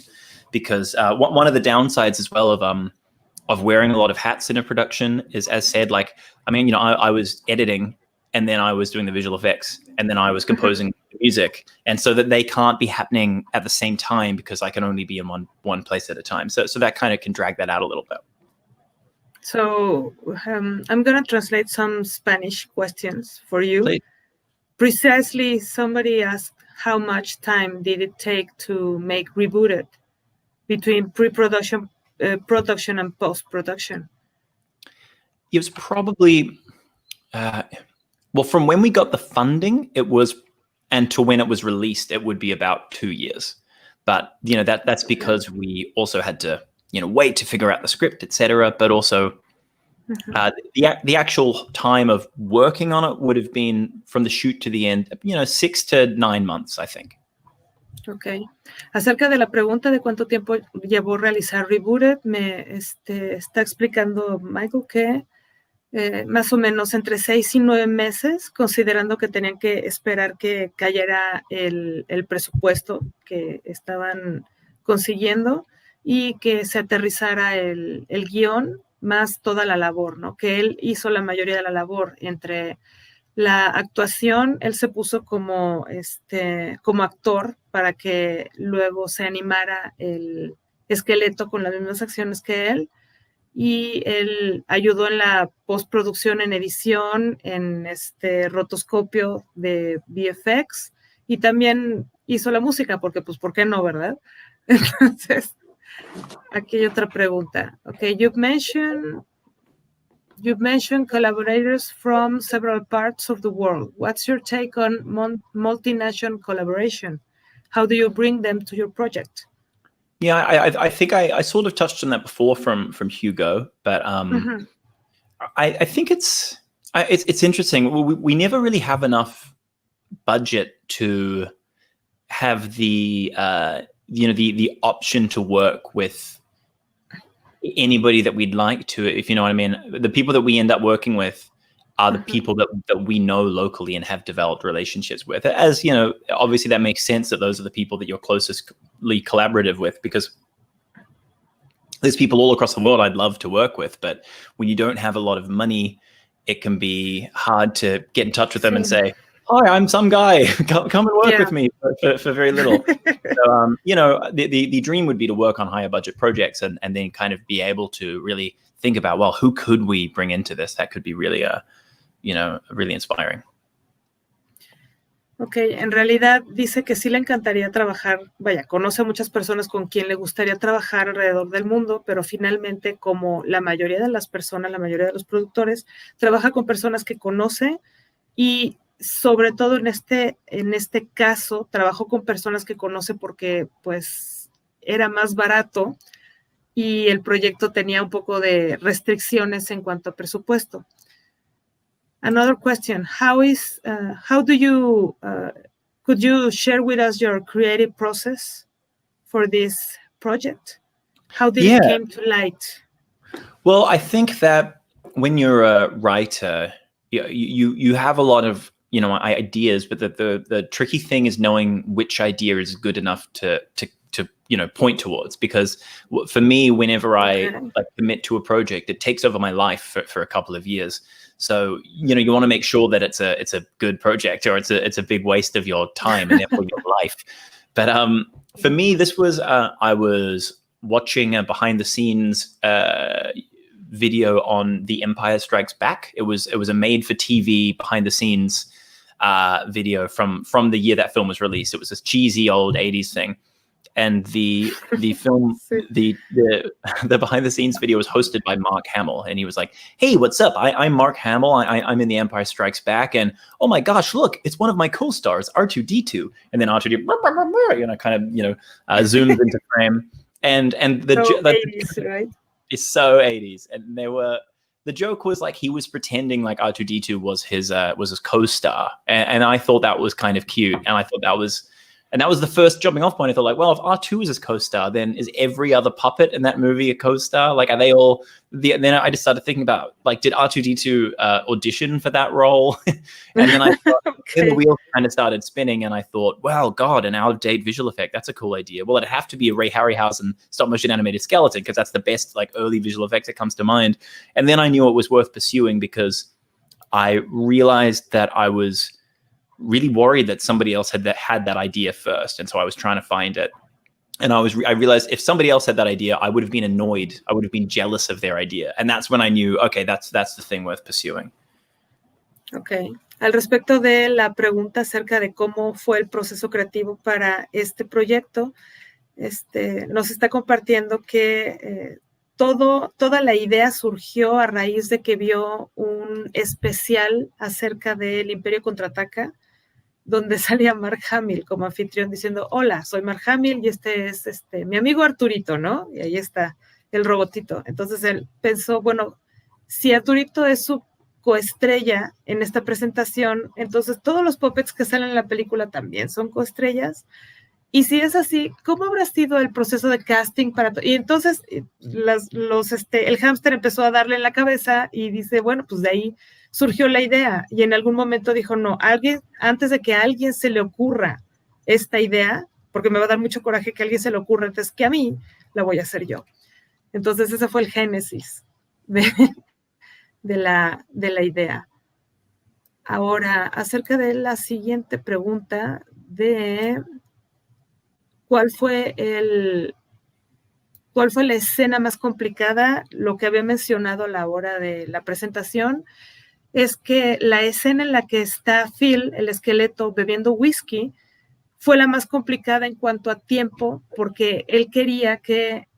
because one of the downsides as well of wearing a lot of hats in a production is, as said, I was editing, and then I was doing the visual effects, and then I was composing the music, and so that they can't be happening at the same time because I can only be in one place at a time. So that kind of can drag that out a little bit. So I'm going to translate some Spanish questions for you. Please. Precisely, somebody asked, how much time did it take to make Rebooted between pre-production, production, and post-production? It was probably, from when we got the funding, it was, and to when it was released, it would be about 2 years. But, that's because we also had to, wait to figure out the script, etc. But also the actual time of working on it would have been from the shoot to the end, 6 to 9 months, I think. Ok. Acerca de la pregunta de cuánto tiempo llevó realizar Rebooted, me está explicando Michael que más o menos entre 6 y 9 meses, considerando que tenían que esperar que cayera el presupuesto que estaban consiguiendo y que se aterrizara el guión, más toda la labor, ¿no? Que él hizo la mayoría de la labor entre la actuación. Él se puso como actor para que luego se animara el esqueleto con las mismas acciones que él, y él ayudó en la postproducción, en edición, en rotoscopio de VFX, y también hizo la música, porque pues ¿por qué no, verdad? Entonces, aquí hay otra pregunta. Okay, you've mentioned collaborators from several parts of the world. What's your take on multinational collaboration? How do you bring them to your project? Yeah, I think I sort of touched on that before from Hugo, but I think it's interesting. We never really have enough budget to have the the option to work with anybody that we'd like to, if you know what I mean. The people that we end up working with are the people that we know locally and have developed relationships with. As obviously that makes sense that those are the people that you're closestly collaborative with, because there's people all across the world I'd love to work with, but when you don't have a lot of money, it can be hard to get in touch with them and say, hi, I'm some guy, come and work with me for very little. So, the dream would be to work on higher budget projects and then kind of be able to really think about, well, who could we bring into this? That could be really, really inspiring. Ok, en realidad dice que sí le encantaría trabajar, conoce a muchas personas con quien le gustaría trabajar alrededor del mundo, pero finalmente, como la mayoría de las personas, la mayoría de los productores, trabaja con personas que conoce, y sobre todo en este caso, trabajó con personas que conoce porque pues era más barato y el proyecto tenía un poco de restricciones en cuanto a presupuesto. Another question, could you share with us your creative process for this project? How did it came to light? Well, I think that when you're a writer, you have a lot of ideas, but the tricky thing is knowing which idea is good enough to point towards. Because for me, whenever I commit to a project, it takes over my life for a couple of years. So you want to make sure that it's a good project, or it's a big waste of your time and therefore your life. But for me, this was I was watching a behind the scenes video on The Empire Strikes Back. It was a made-for-TV behind-the-scenes video from the year that film was released. It was this cheesy old 80s thing. And the film, the behind the scenes video was hosted by Mark Hamill, and he was like, "Hey, what's up? I'm Mark Hamill. I'm in The Empire Strikes Back, and oh my gosh, look, it's one of my co-stars, R2D2." And then R2D2, kind of zooms into frame, and the so 80s, right? It's so 80s, and the joke was like he was pretending like R2D2 was his co-star, and I thought that was kind of cute, and I thought that was the first jumping off point. I thought, like, well, if R2 is his co-star, then is every other puppet in that movie a co-star? Like, are they all? Then I just started thinking about, like, did R2D2 audition for that role? And then then the wheel kind of started spinning, and I thought, well, God, an out-of-date visual effect. That's a cool idea. Well, it'd have to be a Ray Harryhausen stop-motion animated skeleton, because that's the best, like, early visual effects that comes to mind. And then I knew it was worth pursuing, because I realized that I was really worried that somebody else had that idea first, and so I was trying to find it. And I realized if somebody else had that idea, I would have been annoyed. I would have been jealous of their idea, and that's when I knew, okay, that's the thing worth pursuing. Okay. Al respecto de la pregunta acerca de cómo fue el proceso creativo para este proyecto, nos está compartiendo que toda la idea surgió a raíz de que vio un especial acerca del Imperio Contraataca, donde salía Mark Hamill como anfitrión diciendo, hola, soy Mark Hamill y este es mi amigo Arturito, ¿no? Y ahí está el robotito. Entonces él pensó, bueno, si Arturito es su coestrella en esta presentación, entonces todos los puppets que salen en la película también son coestrellas. Y si es así, ¿cómo habrá sido el proceso de casting para y entonces el hámster empezó a darle en la cabeza y dice, bueno, pues de ahí surgió la idea. Y en algún momento dijo, no, antes de que a alguien se le ocurra esta idea, porque me va a dar mucho coraje que a alguien se le ocurra antes que a mí, la voy a hacer yo. Entonces ese fue el génesis de la idea. Ahora, acerca de la siguiente pregunta de ¿cuál fue la escena más complicada? Lo que había mencionado a la hora de la presentación es que la escena en la que está Phil, el esqueleto, bebiendo whisky, fue la más complicada en cuanto a tiempo, porque él quería que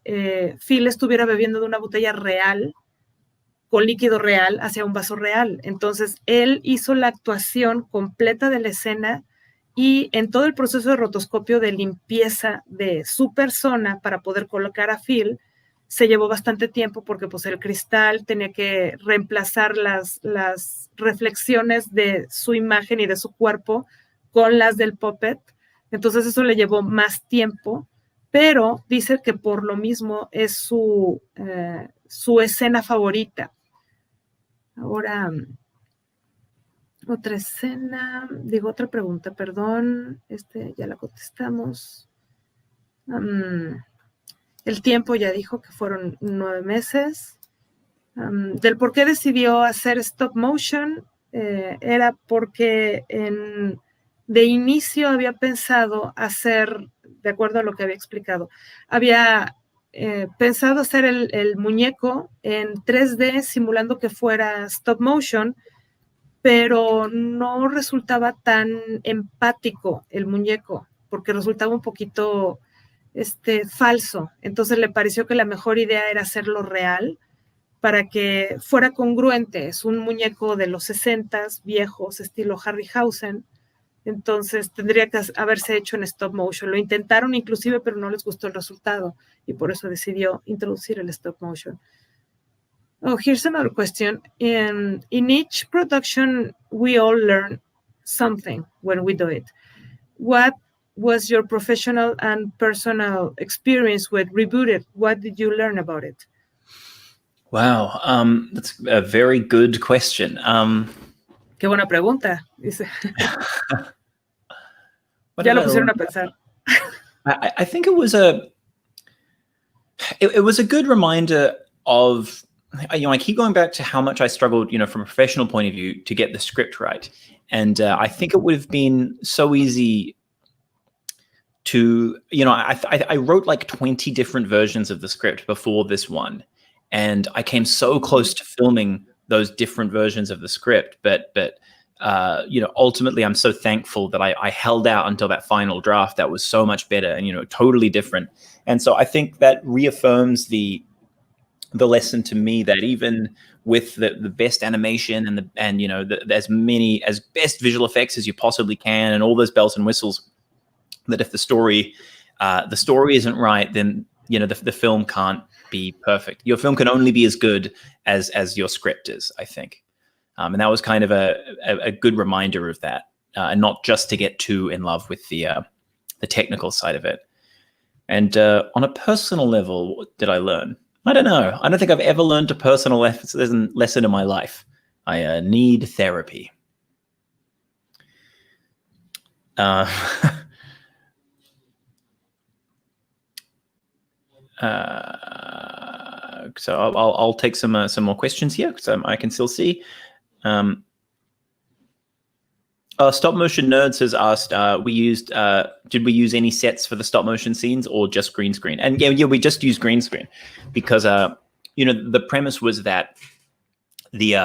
Phil estuviera bebiendo de una botella real, con líquido real, hacia un vaso real. Entonces, él hizo la actuación completa de la escena y en todo el proceso de rotoscopio de limpieza de su persona para poder colocar a Phil, se llevó bastante tiempo porque pues el cristal tenía que reemplazar las reflexiones de su imagen y de su cuerpo con las del puppet. Entonces eso le llevó más tiempo, pero dice que por lo mismo es su escena favorita. Ahora, otra pregunta, perdón, ya la contestamos. El tiempo ya dijo que fueron 9 meses. Del por qué decidió hacer stop motion, era porque de inicio había pensado hacer, de acuerdo a lo que había explicado, había pensado hacer el muñeco en 3D simulando que fuera stop motion, pero no resultaba tan empático el muñeco, porque resultaba un poquito falso. Entonces le pareció que la mejor idea era hacerlo real para que fuera congruente. Es un muñeco de los 60s, viejos, estilo Harryhausen. Entonces tendría que haberse hecho en stop motion. Lo intentaron inclusive, pero no les gustó el resultado y por eso decidió introducir el stop motion. Oh, here's another question. In each production, we all learn something when we do it. What was your professional and personal experience with Rebooted? What did you learn about it? Wow, that's a very good question. Qué buena pregunta, dice. Ya lo pusieron a pensar. I think it was a good reminder of, I keep going back to how much I struggled, from a professional point of view to get the script right. And I think it would have been so easy to, I wrote like 20 different versions of the script before this one. and I came so close to filming those different versions of the script, but ultimately I'm so thankful that I held out until that final draft that was so much better and totally different. And so I think that reaffirms the lesson to me that even with the best animation and as best visual effects as you possibly can and all those bells and whistles, that if the story isn't right, then the film can't be perfect. Your film can only be as good as your script is, I think. And that was kind of a good reminder of that, and not just to get too in love with the technical side of it. And on a personal level, what did I learn? I don't know. I don't think I've ever learned a personal lesson in my life. I need therapy. So I'll take some more questions here because I can still see. Stop Motion Nerds has asked, did we use any sets for the stop motion scenes or just green screen? And yeah, we just used green screen because the premise was that the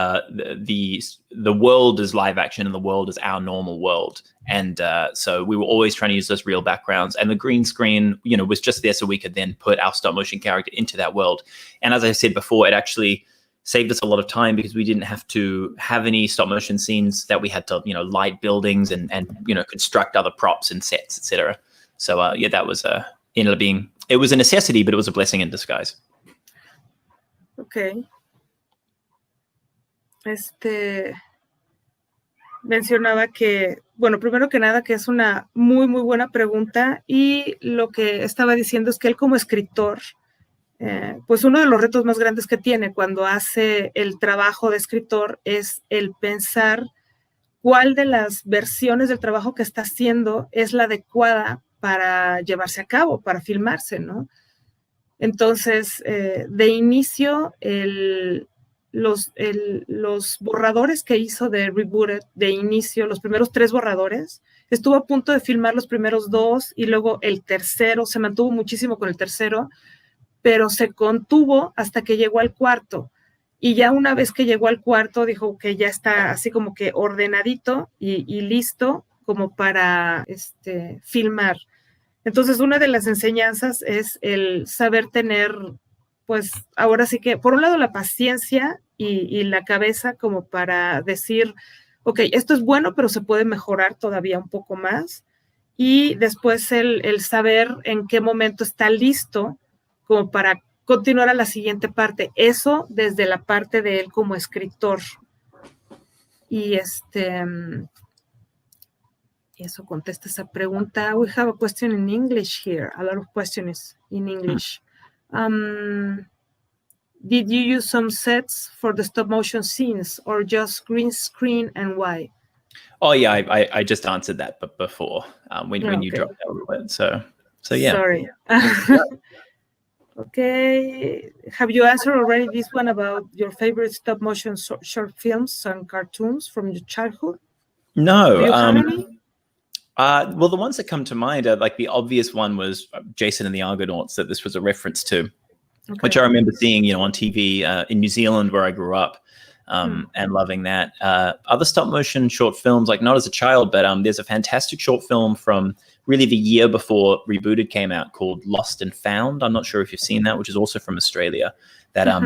world is live action and the world is our normal world, and so we were always trying to use those real backgrounds, and the green screen was just there so we could then put our stop motion character into that world. And as I said before, it actually saved us a lot of time because we didn't have to have any stop motion scenes that we had to light buildings and construct other props and sets, etc. So yeah, that was ended up being, it was a necessity, but it was a blessing in disguise. Okay. Mencionaba que, bueno, primero que nada, que es una muy, muy buena pregunta, y lo que estaba diciendo es que él como escritor, pues uno de los retos más grandes que tiene cuando hace el trabajo de escritor es el pensar cuál de las versiones del trabajo que está haciendo es la adecuada para llevarse a cabo, para filmarse, ¿no? Entonces, de inicio, los borradores que hizo de Rebooted, de inicio, los primeros 3 borradores, estuvo a punto de filmar los primeros 2 y luego el tercero, se mantuvo muchísimo con el tercero, pero se contuvo hasta que llegó al cuarto. Y ya una vez que llegó al cuarto, dijo que ya está así como que ordenadito y listo como para filmar. Entonces, una de las enseñanzas es el saber tener, pues, ahora sí que, por un lado, la paciencia y la cabeza como para decir, ok, esto es bueno, pero se puede mejorar todavía un poco más. Y después el saber en qué momento está listo como para continuar a la siguiente parte. Eso desde la parte de él como escritor. Y eso contesta esa pregunta. We have a question in English here. A lot of questions in English. Did you use some sets for the stop motion scenes or just green screen, and why? Oh yeah, I just answered that but before when you dropped that word. So yeah. Sorry. Okay. Have you answered already this one about your favorite stop motion short films and cartoons from your childhood? No. Do you have any? Well, the ones that come to mind are like the obvious one was Jason and the Argonauts that this was a reference to, which I remember seeing, on TV in New Zealand where I grew up, and loving that. Other stop motion short films, like not as a child, but there's a fantastic short film from really the year before Rebooted came out called Lost and Found. I'm not sure if you've seen that, which is also from Australia. That our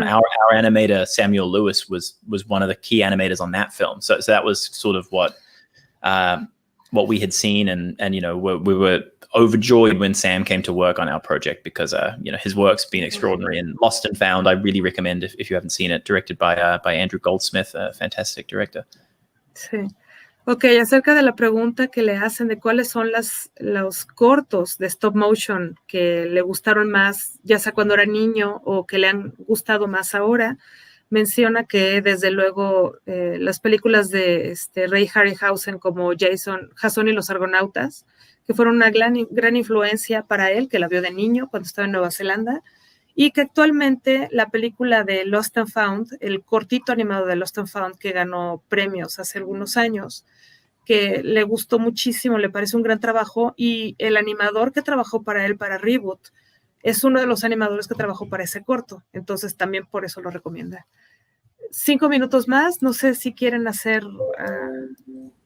animator Samuel Lewis was one of the key animators on that film. So that was sort of what we had seen, and we were overjoyed when Sam came to work on our project because his work's been extraordinary. And Lost and Found, I really recommend if you haven't seen it, directed by Andrew Goldsmith, a fantastic director. Sí. Ok, acerca de la pregunta que le hacen de cuáles son los cortos de stop motion que le gustaron más, ya sea cuando era niño o que le han gustado más ahora, menciona que desde luego las películas de Ray Harryhausen como Jason y los Argonautas, que fueron una gran influencia para él, que la vio de niño cuando estaba en Nueva Zelanda, y que actualmente la película de Lost and Found, el cortito animado de Lost and Found que ganó premios hace algunos años, que le gustó muchísimo, le parece un gran trabajo, y el animador que trabajó para él, para Reboot, es uno de los animadores que trabajó para ese corto, entonces también por eso lo recomienda. 5 minutos más, no sé si quieren hacer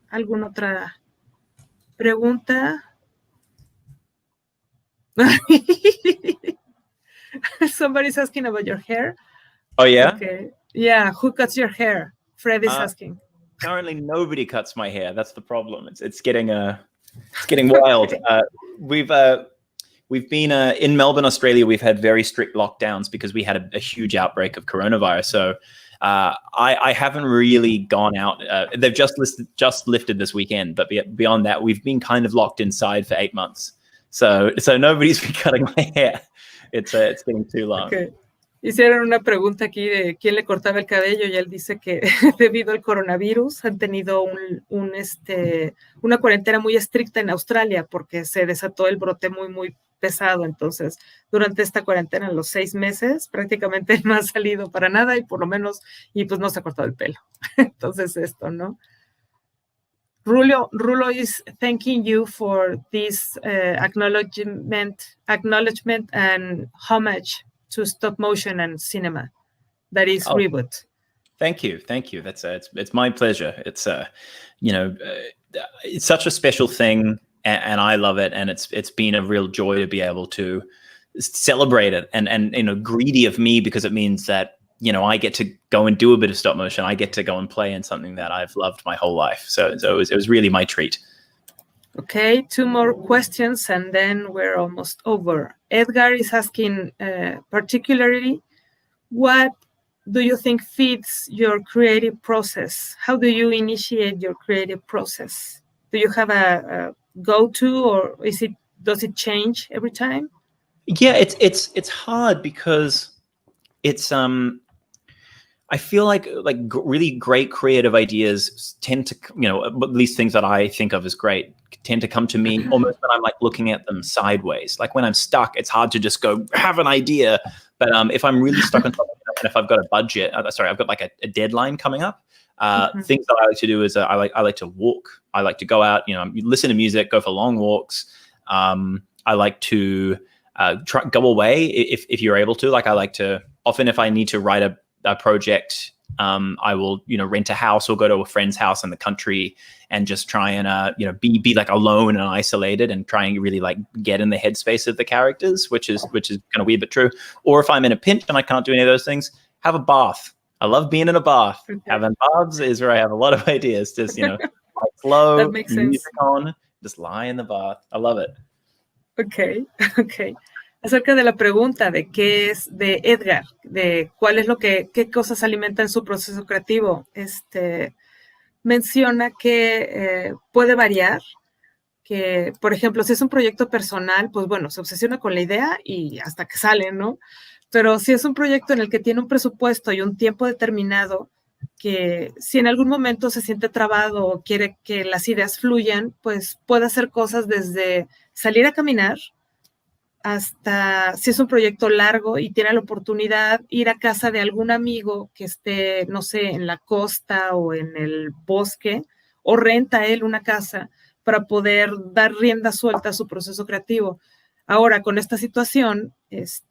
alguna otra pregunta. Somebody's asking about your hair. Oh yeah. Okay. Yeah. Who cuts your hair? Fred is asking. Currently, nobody cuts my hair. That's the problem. It's getting wild. Okay. We've been in Melbourne, Australia. We've had very strict lockdowns because we had a huge outbreak of coronavirus. So I haven't really gone out. They've just lifted this weekend, but beyond that, we've been kind of locked inside for 8 months. So nobody's been cutting my hair. It's getting too long. Okay. Hicieron una pregunta aquí de quién le cortaba el cabello y él dice que debido al coronavirus han tenido una cuarentena muy estricta en Australia porque se desató el brote muy, muy pesado. Entonces, durante esta cuarentena, los 6 meses, prácticamente no ha salido para nada y por lo menos, y pues no se ha cortado el pelo. Entonces, esto, ¿no? Rulo is thanking you for this acknowledgement and homage to stop motion and cinema. That is Reboot. Thank you. That's it's my pleasure. It's it's such a special thing, and I love it. And it's been a real joy to be able to celebrate it. And greedy of me because it means that I get to go and do a bit of stop motion. I get to go and play in something that I've loved my whole life. So it was really my treat. Okay, 2 more questions and then we're almost over. Edgar is asking particularly, what do you think feeds your creative process? How do you initiate your creative process? Do you have a go-to, or does it change every time? Yeah, it's hard because it's I feel like really great creative ideas tend to, at least things that I think of as great, tend to come to me almost when I'm like looking at them sideways. Like when I'm stuck, it's hard to just go have an idea. But if I'm really stuck on something, and if I've got a budget, I've got like a deadline coming up. Things that I like to do is I like to walk. I like to go out, listen to music, go for long walks. I like to go away if you're able to. Like I like to often if I need to write a project, I will rent a house or go to a friend's house in the country and just try and be like alone and isolated and try and really like get in the headspace of the characters, which is kind of weird but true. Or if I'm in a pinch and I can't do any of those things, have a bath. I love being in a bath. Okay. Having baths is where I have a lot of ideas. Just flow, music on, just lie in the bath. I love it. Okay. Acerca de la pregunta de qué es de Edgar, de qué cosas alimentan su proceso creativo, menciona que puede variar, que, por ejemplo, si es un proyecto personal, pues bueno, se obsesiona con la idea y hasta que sale, ¿no? Pero si es un proyecto en el que tiene un presupuesto y un tiempo determinado, que si en algún momento se siente trabado o quiere que las ideas fluyan, pues puede hacer cosas desde salir a caminar, hasta si es un proyecto largo y tiene la oportunidad, ir a casa de algún amigo que esté, no sé, en la costa o en el bosque, o renta él una casa para poder dar rienda suelta a su proceso creativo. Ahora, con esta situación, pues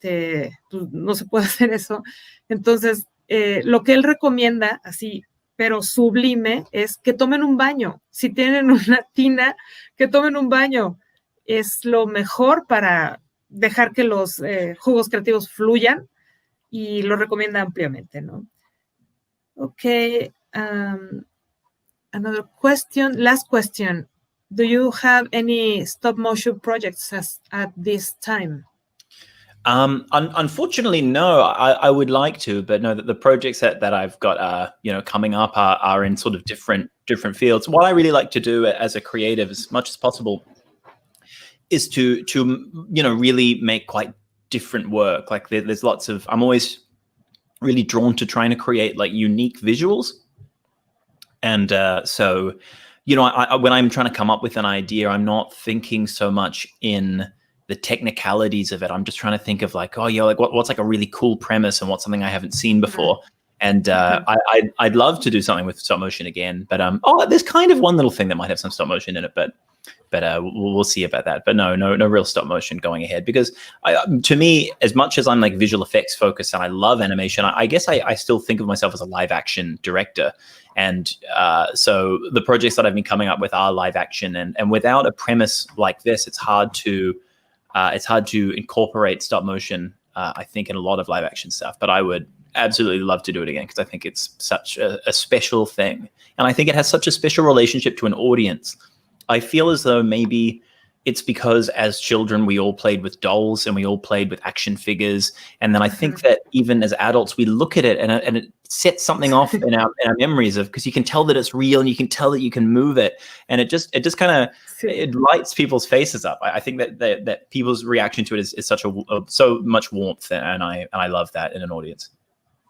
no se puede hacer eso. Entonces, lo que él recomienda, así, pero sublime, es que tomen un baño. Si tienen una tina, que tomen un baño. Es lo mejor para dejar que los jugos creativos fluyan y lo recomienda ampliamente, ¿no? Okay, another question, last question. Do you have any stop motion projects at this time? Unfortunately, no. I would like to, but no. The projects that I've got, coming up are in sort of different fields. What I really like to do as a creative, as much as possible, is to really make quite different work. Like there's lots of, I'm always really drawn to trying to create like unique visuals. And so, when I'm trying to come up with an idea, I'm not thinking so much in the technicalities of it. I'm just trying to think of like, what's like a really cool premise and what's something I haven't seen before. And I'd love to do something with stop motion again. But there's kind of one little thing that might have some stop motion in it, but we'll see about that. But no real stop motion going ahead, because to me, as much as I'm like visual effects focused and I love animation, I guess I still think of myself as a live action director. And so the projects that I've been coming up with are live action, and without a premise like this, it's hard to incorporate stop motion, I think, in a lot of live action stuff. But I would absolutely love to do it again, because I think it's such a special thing. And I think it has such a special relationship to an audience. I feel as though maybe it's because as children, we all played with dolls and we all played with action figures. And then I think that even as adults, we look at it and it sets something off in our memories of, because you can tell that it's real and you can tell that you can move it. And it just kind of, it lights people's faces up. I think that people's reaction to it is such so much warmth. And I love that in an audience.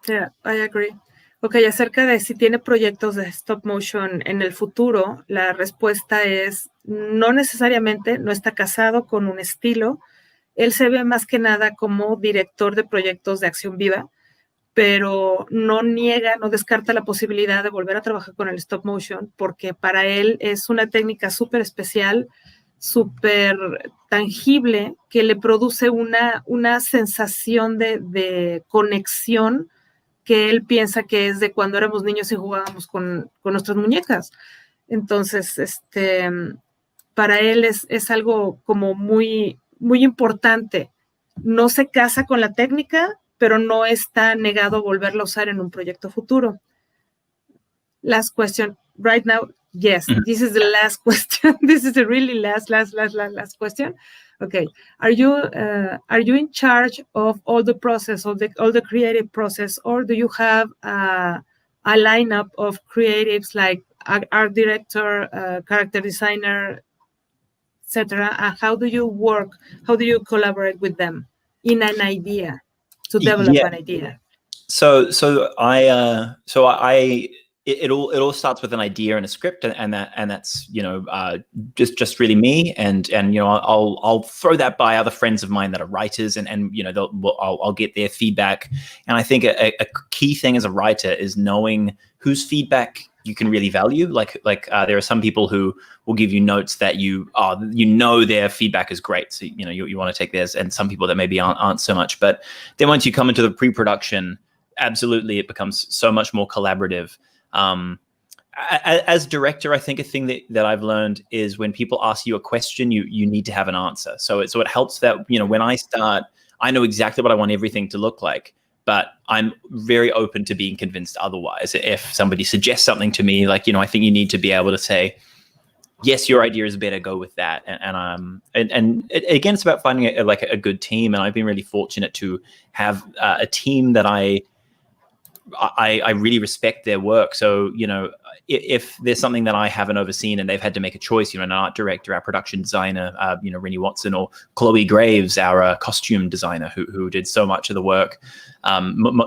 Yeah, I agree. Ok, acerca de si tiene proyectos de stop motion en el futuro, la respuesta es no necesariamente, no está casado con un estilo. Él se ve más que nada como director de proyectos de acción viva, pero no niega, no descarta la posibilidad de volver a trabajar con el stop motion, porque para él es una técnica súper especial, súper tangible, que le produce una sensación de conexión que él piensa que es de cuando éramos niños y jugábamos con nuestras muñecas. Entonces, para él es algo como muy, muy importante. No se casa con la técnica, pero no está negado a volverla a usar en un proyecto futuro. Last question. Right now, yes, this is the last question. This is the really last question. Okay, are you in charge of all the process, all the creative process, or do you have a lineup of creatives like art director, character designer, etc.? How do you work? How do you collaborate with them in an idea to develop an idea? So it all starts with an idea and a script, and that's just really me, and I'll throw that by other friends of mine that are writers, and I'll get their feedback. And I think a key thing as a writer is knowing whose feedback you can really value. Like there are some people who will give you notes that their feedback is great, so you want to take theirs, and some people that maybe aren't so much. But then once you come into the pre-production, absolutely it becomes so much more collaborative. As director, I think a thing that I've learned is when people ask you a question, you need to have an answer. So it helps that, when I start, I know exactly what I want everything to look like, but I'm very open to being convinced otherwise. If somebody suggests something to me, I think you need to be able to say, yes, your idea is better, go with that. And again, it's about finding a good team. And I've been really fortunate to have a team that I really respect their work. So, if there's something that I haven't overseen and they've had to make a choice, an art director, our production designer, Rennie Watson, or Chloe Graves, our costume designer, who did so much of the work,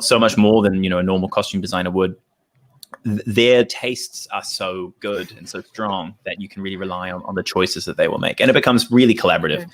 so much more than, a normal costume designer would. Their tastes are so good and so strong that you can really rely on the choices that they will make. And it becomes really collaborative.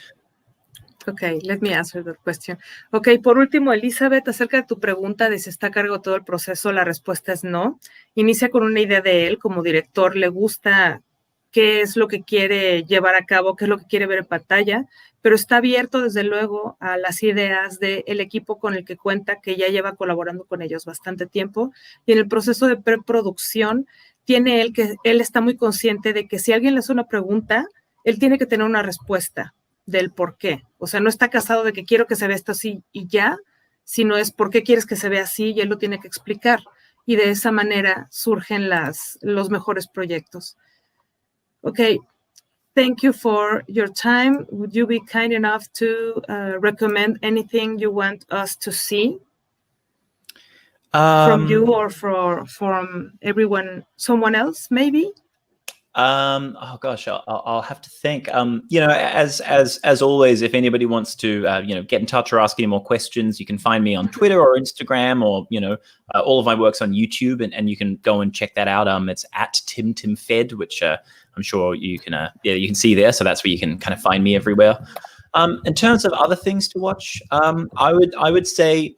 Okay, let me answer that question. Okay, por último, Elizabeth, acerca de tu pregunta de si está a cargo de todo el proceso, la respuesta es no. Inicia con una idea de él como director, le gusta qué es lo que quiere llevar a cabo, qué es lo que quiere ver en pantalla, pero está abierto desde luego a las ideas del equipo con el que cuenta, que ya lleva colaborando con ellos bastante tiempo, y en el proceso de preproducción tiene él está muy consciente de que si alguien le hace una pregunta, él tiene que tener una respuesta del por qué. O sea, no está casado de que quiero que se vea esto así y ya, sino es por qué quieres que se vea así y él lo tiene que explicar. Y de esa manera surgen los mejores proyectos. Okay, thank you for your time. Would you be kind enough to recommend anything you want us to see from you or from someone else, maybe? Oh gosh, I'll have to think. As always, if anybody wants to, get in touch or ask any more questions, you can find me on Twitter or Instagram, or all of my work's on YouTube, and you can go and check that out. It's at TimTimFed, which I'm sure you can see there. So that's where you can kind of find me everywhere. In terms of other things to watch, I would say,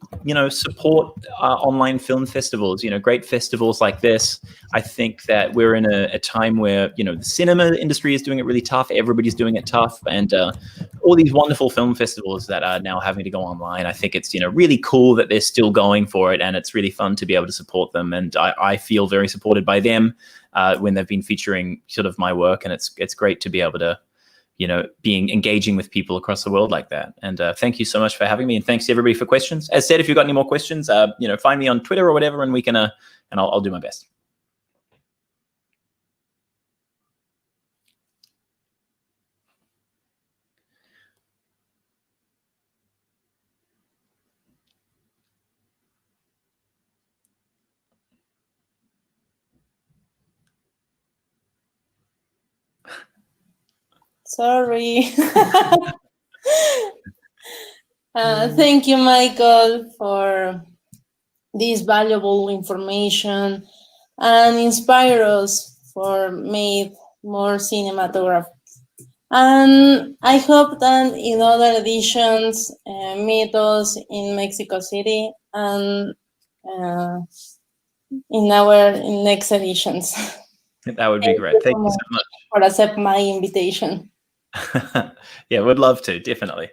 support online film festivals. Great festivals like this. I think that we're in a time where the cinema industry is doing it really tough. Everybody's doing it tough, and all these wonderful film festivals that are now having to go online. I think it's really cool that they're still going for it, and it's really fun to be able to support them. And I feel very supported by them when they've been featuring sort of my work, and it's great to be able to being engaging with people across the world like that. And thank you so much for having me, and thanks to everybody for questions. As said, if you've got any more questions, find me on Twitter or whatever, and we can and I'll do my best. Sorry. Thank you, Michael, for this valuable information and inspire us for make more cinematography. And I hope that in other editions, meet us in Mexico City and in our next editions. That would be great. Thank you so much for accept my invitation. Yeah, would love to, definitely.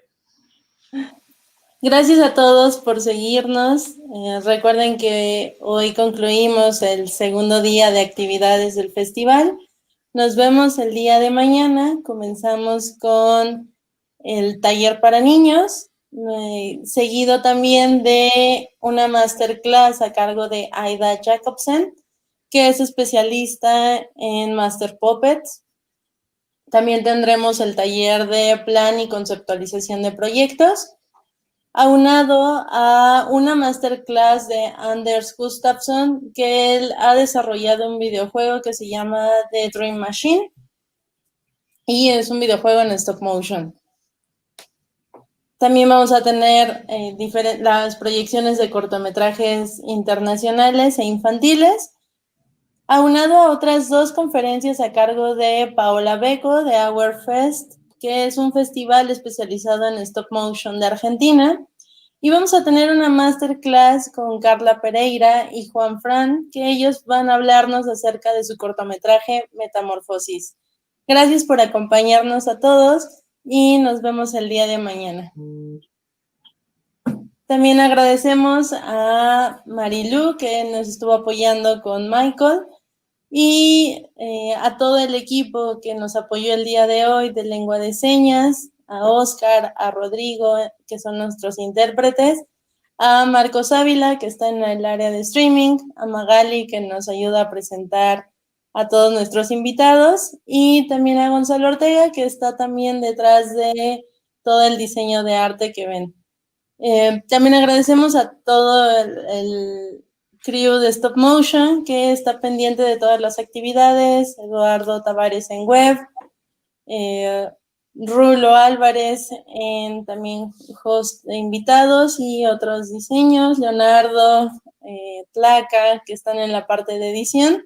Gracias a todos por seguirnos. Recuerden que hoy concluimos el segundo día de actividades del festival. Nos vemos el día de mañana. Comenzamos con el taller para niños, seguido también de una masterclass a cargo de Aida Jacobsen, que es especialista en Master Puppets. También tendremos el taller de plan y conceptualización de proyectos, aunado a una masterclass de Anders Gustafsson, que él ha desarrollado un videojuego que se llama The Dream Machine, y es un videojuego en stop motion. También vamos a tener las proyecciones de cortometrajes internacionales e infantiles, aunado a otras 2 conferencias a cargo de Paola Beco de Our Fest, que es un festival especializado en stop motion de Argentina. Y vamos a tener una masterclass con Carla Pereira y Juan Fran, que ellos van a hablarnos acerca de su cortometraje Metamorfosis. Gracias por acompañarnos a todos y nos vemos el día de mañana. También agradecemos a Marilu, que nos estuvo apoyando con Michael, y a todo el equipo que nos apoyó el día de hoy de lengua de señas, a Oscar, a Rodrigo, que son nuestros intérpretes, a Marcos Ávila, que está en el área de streaming, a Magali, que nos ayuda a presentar a todos nuestros invitados, y también a Gonzalo Ortega, que está también detrás de todo el diseño de arte que ven. También agradecemos a todo el crew de Stop Motion, que está pendiente de todas las actividades, Eduardo Tavares en web, Rulo Álvarez en también host de invitados y otros diseños, Leonardo, Tlaca, que están en la parte de edición.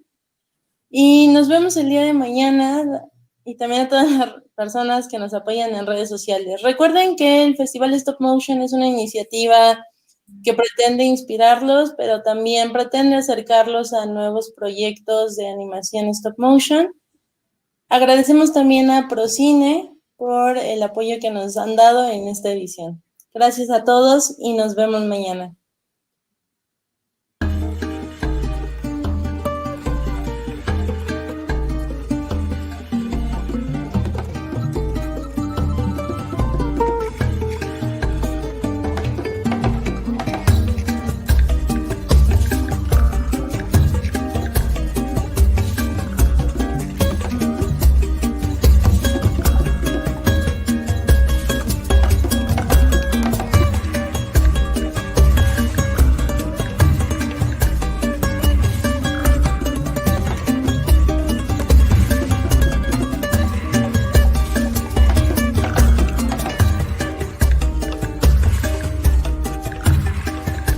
Y nos vemos el día de mañana, y también a todas las personas que nos apoyan en redes sociales. Recuerden que el Festival Stop Motion es una iniciativa que pretende inspirarlos, pero también pretende acercarlos a nuevos proyectos de animación stop motion. Agradecemos también a Procine por el apoyo que nos han dado en esta edición. Gracias a todos y nos vemos mañana.